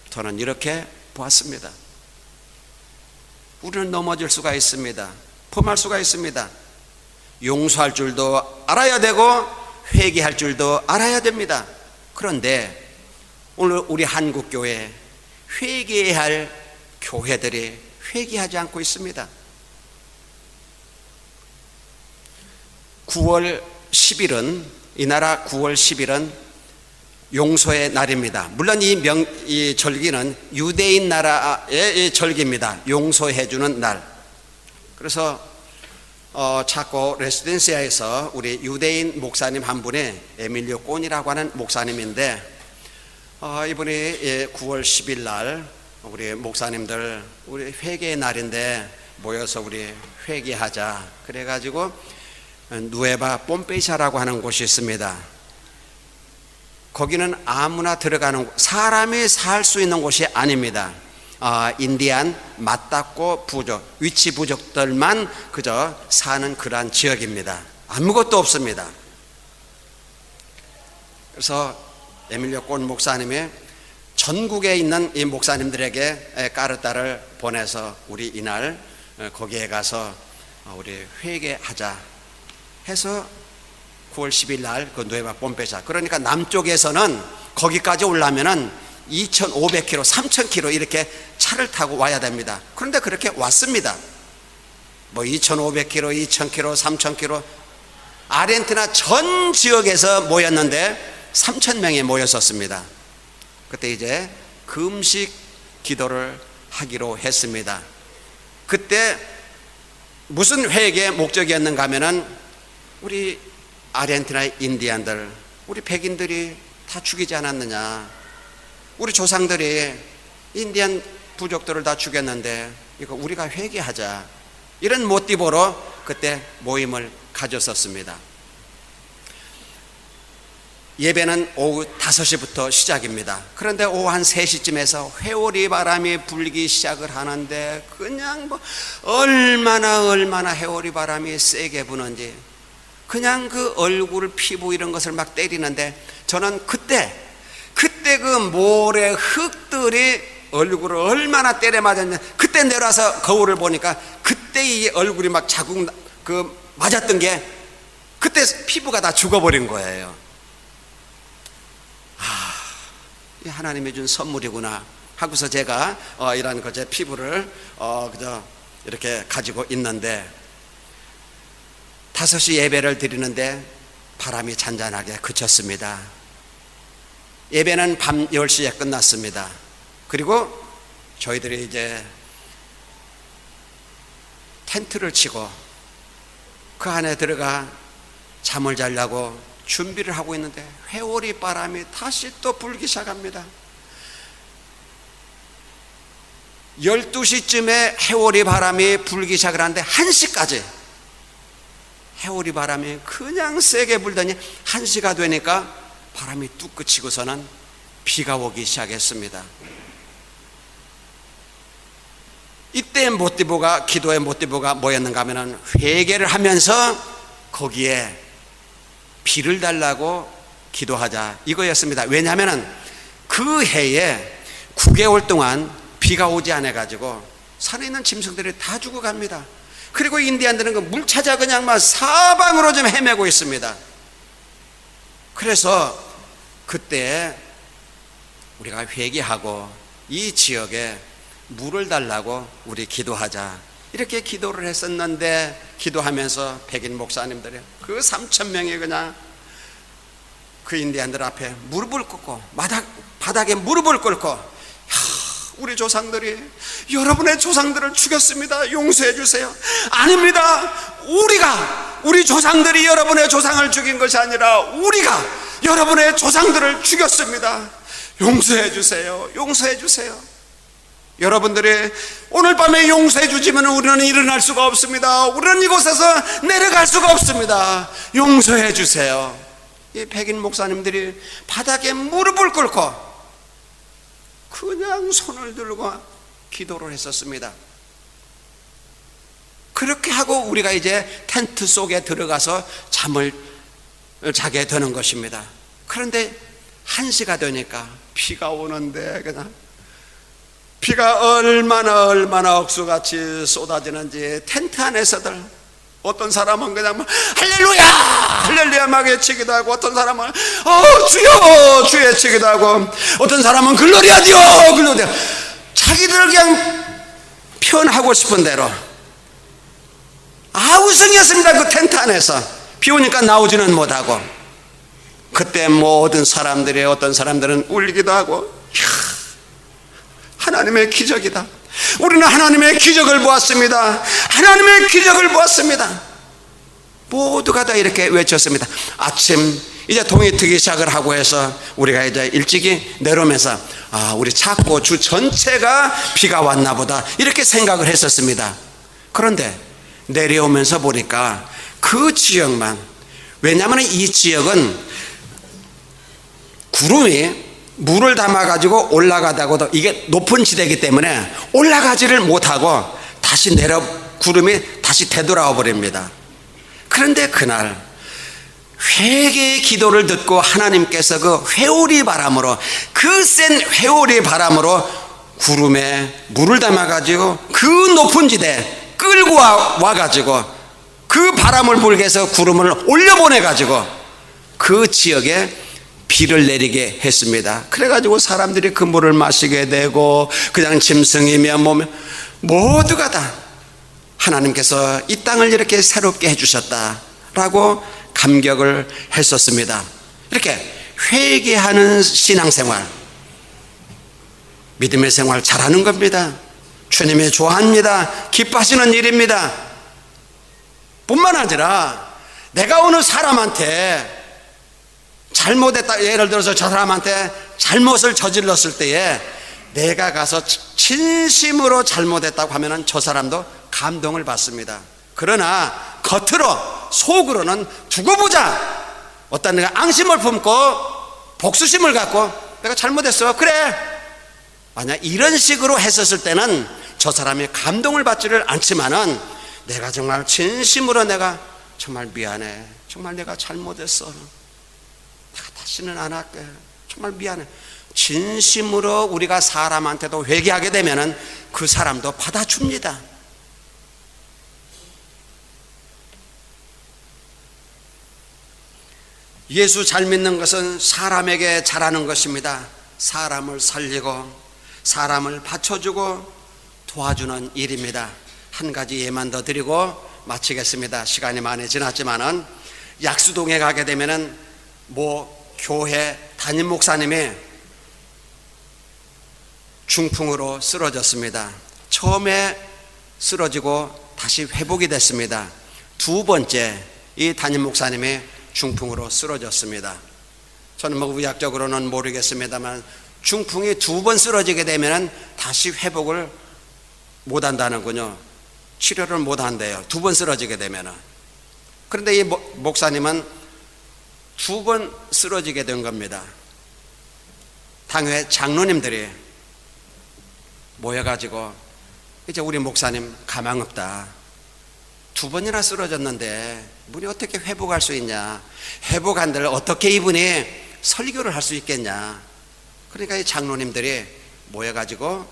Speaker 3: 저는 이렇게 보았습니다. 우리는 넘어질 수가 있습니다. 범할 수가 있습니다. 용서할 줄도 알아야 되고 회개할 줄도 알아야 됩니다. 그런데 오늘 우리 한국교회 회개해야 할 교회들이 회개하지 않고 있습니다. 9월 10일은 이 나라 9월 10일은 용서의 날입니다. 물론 이 절기는 유대인 나라의 절기입니다. 용서해주는 날. 그래서 차코 레시덴시아에서 우리 유대인 목사님 한 분이 에밀리오 꼰이라고 하는 목사님인데, 이분이 9월 10일 날 우리 목사님들 우리 회개의 날인데 모여서 우리 회개하자. 그래가지고 누에바 뽐페이샤라고 하는 곳이 있습니다. 거기는 아무나 들어가는, 사람이 살 수 있는 곳이 아닙니다. 인디안 맞닥고 부족, 위치 부족들만 그저 사는 그러한 지역입니다. 아무것도 없습니다. 그래서 에밀리오 꼴 목사님이 전국에 있는 이 목사님들에게 까르타를 보내서 우리 이날 거기에 가서 우리 회개하자 해서 9월 10일 날 그 누에바 폼페사, 그러니까 남쪽에서는 거기까지 오려면은 2,500km, 3,000km 이렇게 차를 타고 와야 됩니다. 그런데 그렇게 왔습니다. 뭐 2,500km, 2,000km, 3,000km 아르헨티나 전 지역에서 모였는데 3,000명이 모였었습니다. 그때 이제 금식 기도를 하기로 했습니다. 그때 무슨 회개의 목적이었는가 하면은 우리 아르헨티나의 인디안들, 우리 백인들이 다 죽이지 않았느냐, 우리 조상들이 인디안 부족들을 다 죽였는데 이거 우리가 회개하자, 이런 모티브로 그때 모임을 가졌었습니다. 예배는 오후 5시부터 시작입니다. 그런데 오후 한 3시쯤에서 회오리 바람이 불기 시작을 하는데 그냥 뭐 얼마나 회오리 바람이 세게 부는지 그냥 그 얼굴, 피부 이런 것을 막 때리는데 저는 그때 그 모래 흙들이 얼굴을 얼마나 때려 맞았냐, 그때 내려와서 거울을 보니까 그때 이 얼굴이 막 자국 맞았던 게 그때 피부가 다 죽어버린 거예요. 이 하나님이 준 선물이구나 하고서 제가 이런 제 피부를 그저 이렇게 가지고 있는데 5시 예배를 드리는데 바람이 잔잔하게 그쳤습니다. 예배는 밤 10시에 끝났습니다. 그리고 저희들이 이제 텐트를 치고 그 안에 들어가 잠을 자려고 준비를 하고 있는데 회오리 바람이 다시 또 불기 시작합니다. 12시쯤에 회오리 바람이 불기 시작을 하는데 1시까지 회오리 바람이 그냥 세게 불더니 1시가 되니까 바람이 뚝 그치고서는 비가 오기 시작했습니다. 이때 모티브가, 기도의 모티브가 뭐였는가 하면 회개를 하면서 거기에 비를 달라고 기도하자, 이거였습니다. 왜냐하면 그 해에 9개월 동안 비가 오지 않아 가지고 산에 있는 짐승들이 다 죽어갑니다. 그리고 인디안들은 그 물 찾아 그냥 막 사방으로 좀 헤매고 있습니다. 그래서 그때 우리가 회개하고 이 지역에 물을 달라고 우리 기도하자, 이렇게 기도를 했었는데 기도하면서 백인 목사님들이 그 3,000명이 그냥 그 인디안들 앞에 무릎을 꿇고 바닥에 무릎을 꿇고 우리 조상들이 여러분의 조상들을 죽였습니다. 용서해 주세요. 아닙니다. 우리 조상들이 여러분의 조상을 죽인 것이 아니라 우리가 여러분의 조상들을 죽였습니다. 용서해 주세요. 용서해 주세요. 여러분들이 오늘 밤에 용서해 주지면 우리는 일어날 수가 없습니다. 우리는 이곳에서 내려갈 수가 없습니다. 용서해 주세요. 이 백인 목사님들이 바닥에 무릎을 꿇고 그냥 손을 들고 기도를 했었습니다. 그렇게 하고 우리가 이제 텐트 속에 들어가서 잠을 자게 되는 것입니다. 그런데 1시가 되니까 비가 오는데 그냥 비가 얼마나 억수같이 쏟아지는지 텐트 안에서들 어떤 사람은 그냥 막 할렐루야 막 외치기도 하고, 어떤 사람은 주여 주 외치기도 하고, 어떤 사람은 글로리아 디오 글로리아, 자기들 그냥 표현하고 싶은 대로 아우성이었습니다. 그 텐트 안에서 비 오니까 나오지는 못하고. 그때 모든 사람들이, 어떤 사람들은 울기도 하고, 하나님의 기적이다, 우리는 하나님의 기적을 보았습니다, 하나님의 기적을 보았습니다, 모두가 다 이렇게 외쳤습니다. 아침 이제 동이 트기 시작을 하고 해서 우리가 이제 일찍이 내려오면서 우리 찾고 주 전체가 비가 왔나 보다 이렇게 생각을 했었습니다. 그런데 내려오면서 보니까 그 지역만, 왜냐하면 이 지역은 구름이 물을 담아가지고 올라가다가도 이게 높은 지대이기 때문에 올라가지를 못하고 다시 구름이 다시 되돌아와 버립니다. 그런데 그날 회개의 기도를 듣고 하나님께서 그 회오리 바람으로, 그 센 회오리 바람으로 구름에 물을 담아가지고 그 높은 지대 끌고 와가지고 그 바람을 불게 해서 구름을 올려보내가지고 그 지역에 비를 내리게 했습니다. 그래가지고 사람들이 그 물을 마시게 되고 그냥 짐승이며 뭐며 모두가 다 하나님께서 이 땅을 이렇게 새롭게 해주셨다라고 감격을 했었습니다. 이렇게 회개하는 신앙생활, 믿음의 생활 잘하는 겁니다. 주님이 좋아합니다. 기뻐하시는 일입니다. 뿐만 아니라 내가 어느 사람한테 잘못했다, 예를 들어서 저 사람한테 잘못을 저질렀을 때에 내가 가서 진심으로 잘못했다고 하면 저 사람도 감동을 받습니다. 그러나 겉으로 속으로는 두고 보자, 어떤 내가 앙심을 품고 복수심을 갖고 내가 잘못했어, 그래, 만약 이런 식으로 했었을 때는 저 사람이 감동을 받지를 않지만은 내가 정말 진심으로 내가 정말 미안해, 정말 내가 잘못했어, 내가 다시는 안 할게, 정말 미안해, 진심으로 우리가 사람한테도 회개하게 되면은 그 사람도 받아줍니다. 예수 잘 믿는 것은 사람에게 잘하는 것입니다. 사람을 살리고 사람을 받쳐주고 도와주는 일입니다. 한 가지 예만 더 드리고 마치겠습니다. 시간이 많이 지났지만은 약수동에 가게 되면은 교회 담임 목사님이 중풍으로 쓰러졌습니다. 처음에 쓰러지고 다시 회복이 됐습니다. 두 번째 이 담임 목사님이 중풍으로 쓰러졌습니다. 저는 의학적으로는 모르겠습니다만 중풍이 두 번 쓰러지게 되면 다시 회복을 못한다는군요. 치료를 못한대요. 두 번 쓰러지게 되면. 그런데 이 목사님은 두 번 쓰러지게 된 겁니다. 당회 장로님들이 모여가지고 이제 우리 목사님 가망 없다, 두 번이나 쓰러졌는데 이분이 어떻게 회복할 수 있냐, 회복한들 어떻게 이분이 설교를 할 수 있겠냐. 그러니까 이 장로님들이 모여가지고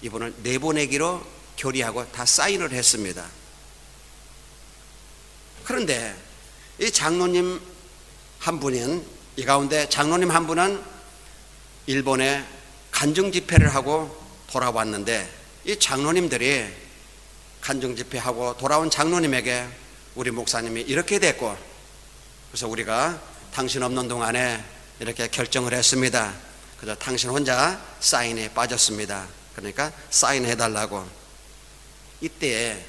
Speaker 3: 이분을 내보내기로 결의하고 다 사인을 했습니다. 그런데 이 장로님 한 분은, 이 가운데 장로님 한 분은 일본에 간증 집회를 하고 돌아왔는데 이 장로님들이 간증 집회하고 돌아온 장로님에게 우리 목사님이 이렇게 됐고, 그래서 우리가 당신 없는 동안에 이렇게 결정을 했습니다. 그래서 당신 혼자 사인에 빠졌습니다. 그러니까 사인해달라고. 이때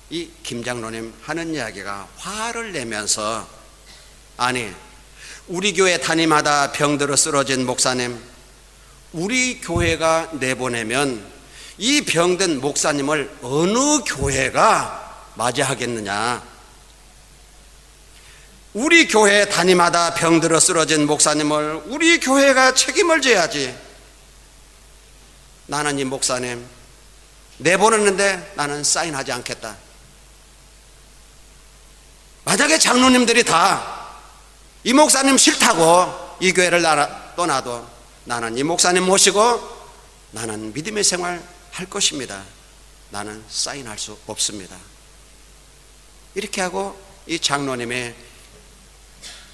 Speaker 3: 이 김 장로님 하는 이야기가 화를 내면서, 아니 우리 교회 담임하다 병들어 쓰러진 목사님, 우리 교회가 내보내면 이 병든 목사님을 어느 교회가 맞이하겠느냐, 우리 교회 담임하다 병들어 쓰러진 목사님을 우리 교회가 책임을 져야지. 나는 이 목사님 내보냈는데 나는 사인하지 않겠다. 만약에 장로님들이 다 이 목사님 싫다고 이 교회를 떠나도 나는 이 목사님 모시고 나는 믿음의 생활 할 것입니다. 나는 사인할 수 없습니다. 이렇게 하고 이 장로님이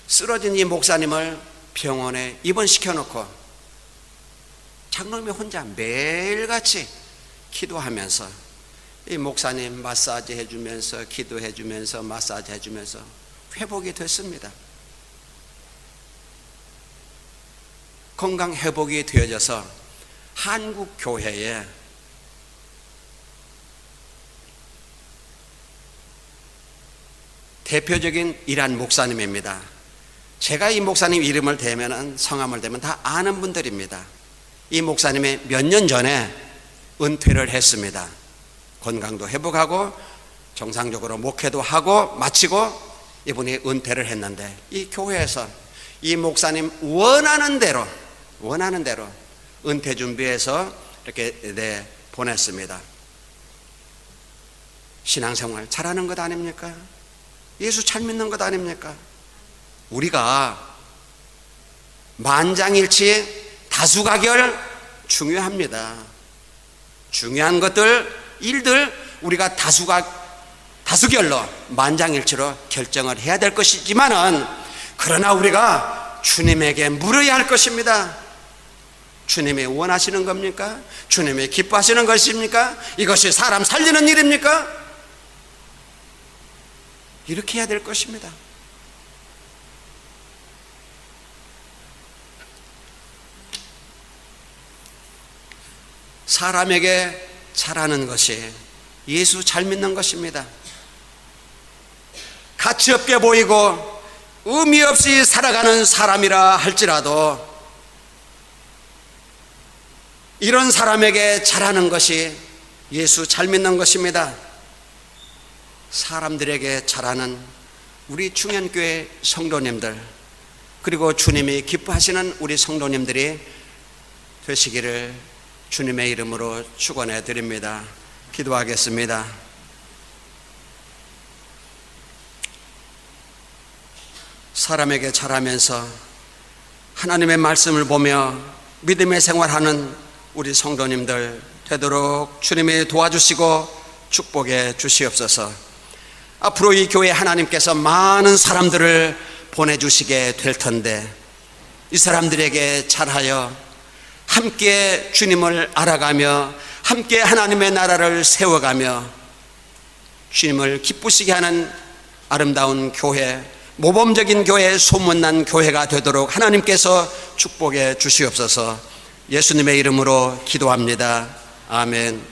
Speaker 3: 쓰러진 이 목사님을 병원에 입원시켜 놓고 장로님이 혼자 매일같이 기도하면서 이 목사님 마사지 해주면서 기도해주면서 마사지 해주면서 회복이 됐습니다. 건강 회복이 되어져서 한국 교회에 대표적인 이란 목사님입니다. 제가 이 목사님 이름을 대면, 성함을 대면 다 아는 분들입니다. 이 목사님이 몇 년 전에 은퇴를 했습니다. 건강도 회복하고 정상적으로 목회도 하고 마치고 이분이 은퇴를 했는데 이 교회에서 이 목사님 원하는 대로 원하는 대로 은퇴 준비해서 이렇게 보냈습니다. 신앙생활 잘하는 것 아닙니까? 예수 잘 믿는 것 아닙니까? 우리가 만장일치 다수가결 중요합니다. 중요한 것들, 일들 우리가 다수결로 만장일치로 결정을 해야 될 것이지만은, 그러나 우리가 주님에게 물어야 할 것입니다. 주님이 원하시는 겁니까? 주님이 기뻐하시는 것입니까? 이것이 사람 살리는 일입니까? 이렇게 해야 될 것입니다. 사람에게 잘하는 것이 예수 잘 믿는 것입니다. 가치 없게 보이고 의미 없이 살아가는 사람이라 할지라도 이런 사람에게 잘하는 것이 예수 잘 믿는 것입니다. 사람들에게 잘하는 우리 충현교회 성도님들, 그리고 주님이 기뻐하시는 우리 성도님들이 되시기를 주님의 이름으로 축원해 드립니다. 기도하겠습니다. 사람에게 잘하면서 하나님의 말씀을 보며 믿음의 생활하는 우리 성도님들 되도록 주님이 도와주시고 축복해 주시옵소서. 앞으로 이 교회 하나님께서 많은 사람들을 보내주시게 될 텐데, 이 사람들에게 잘하여 함께 주님을 알아가며 함께 하나님의 나라를 세워가며 주님을 기쁘시게 하는 아름다운 교회, 모범적인 교회, 소문난 교회가 되도록 하나님께서 축복해 주시옵소서. 예수님의 이름으로 기도합니다. 아멘.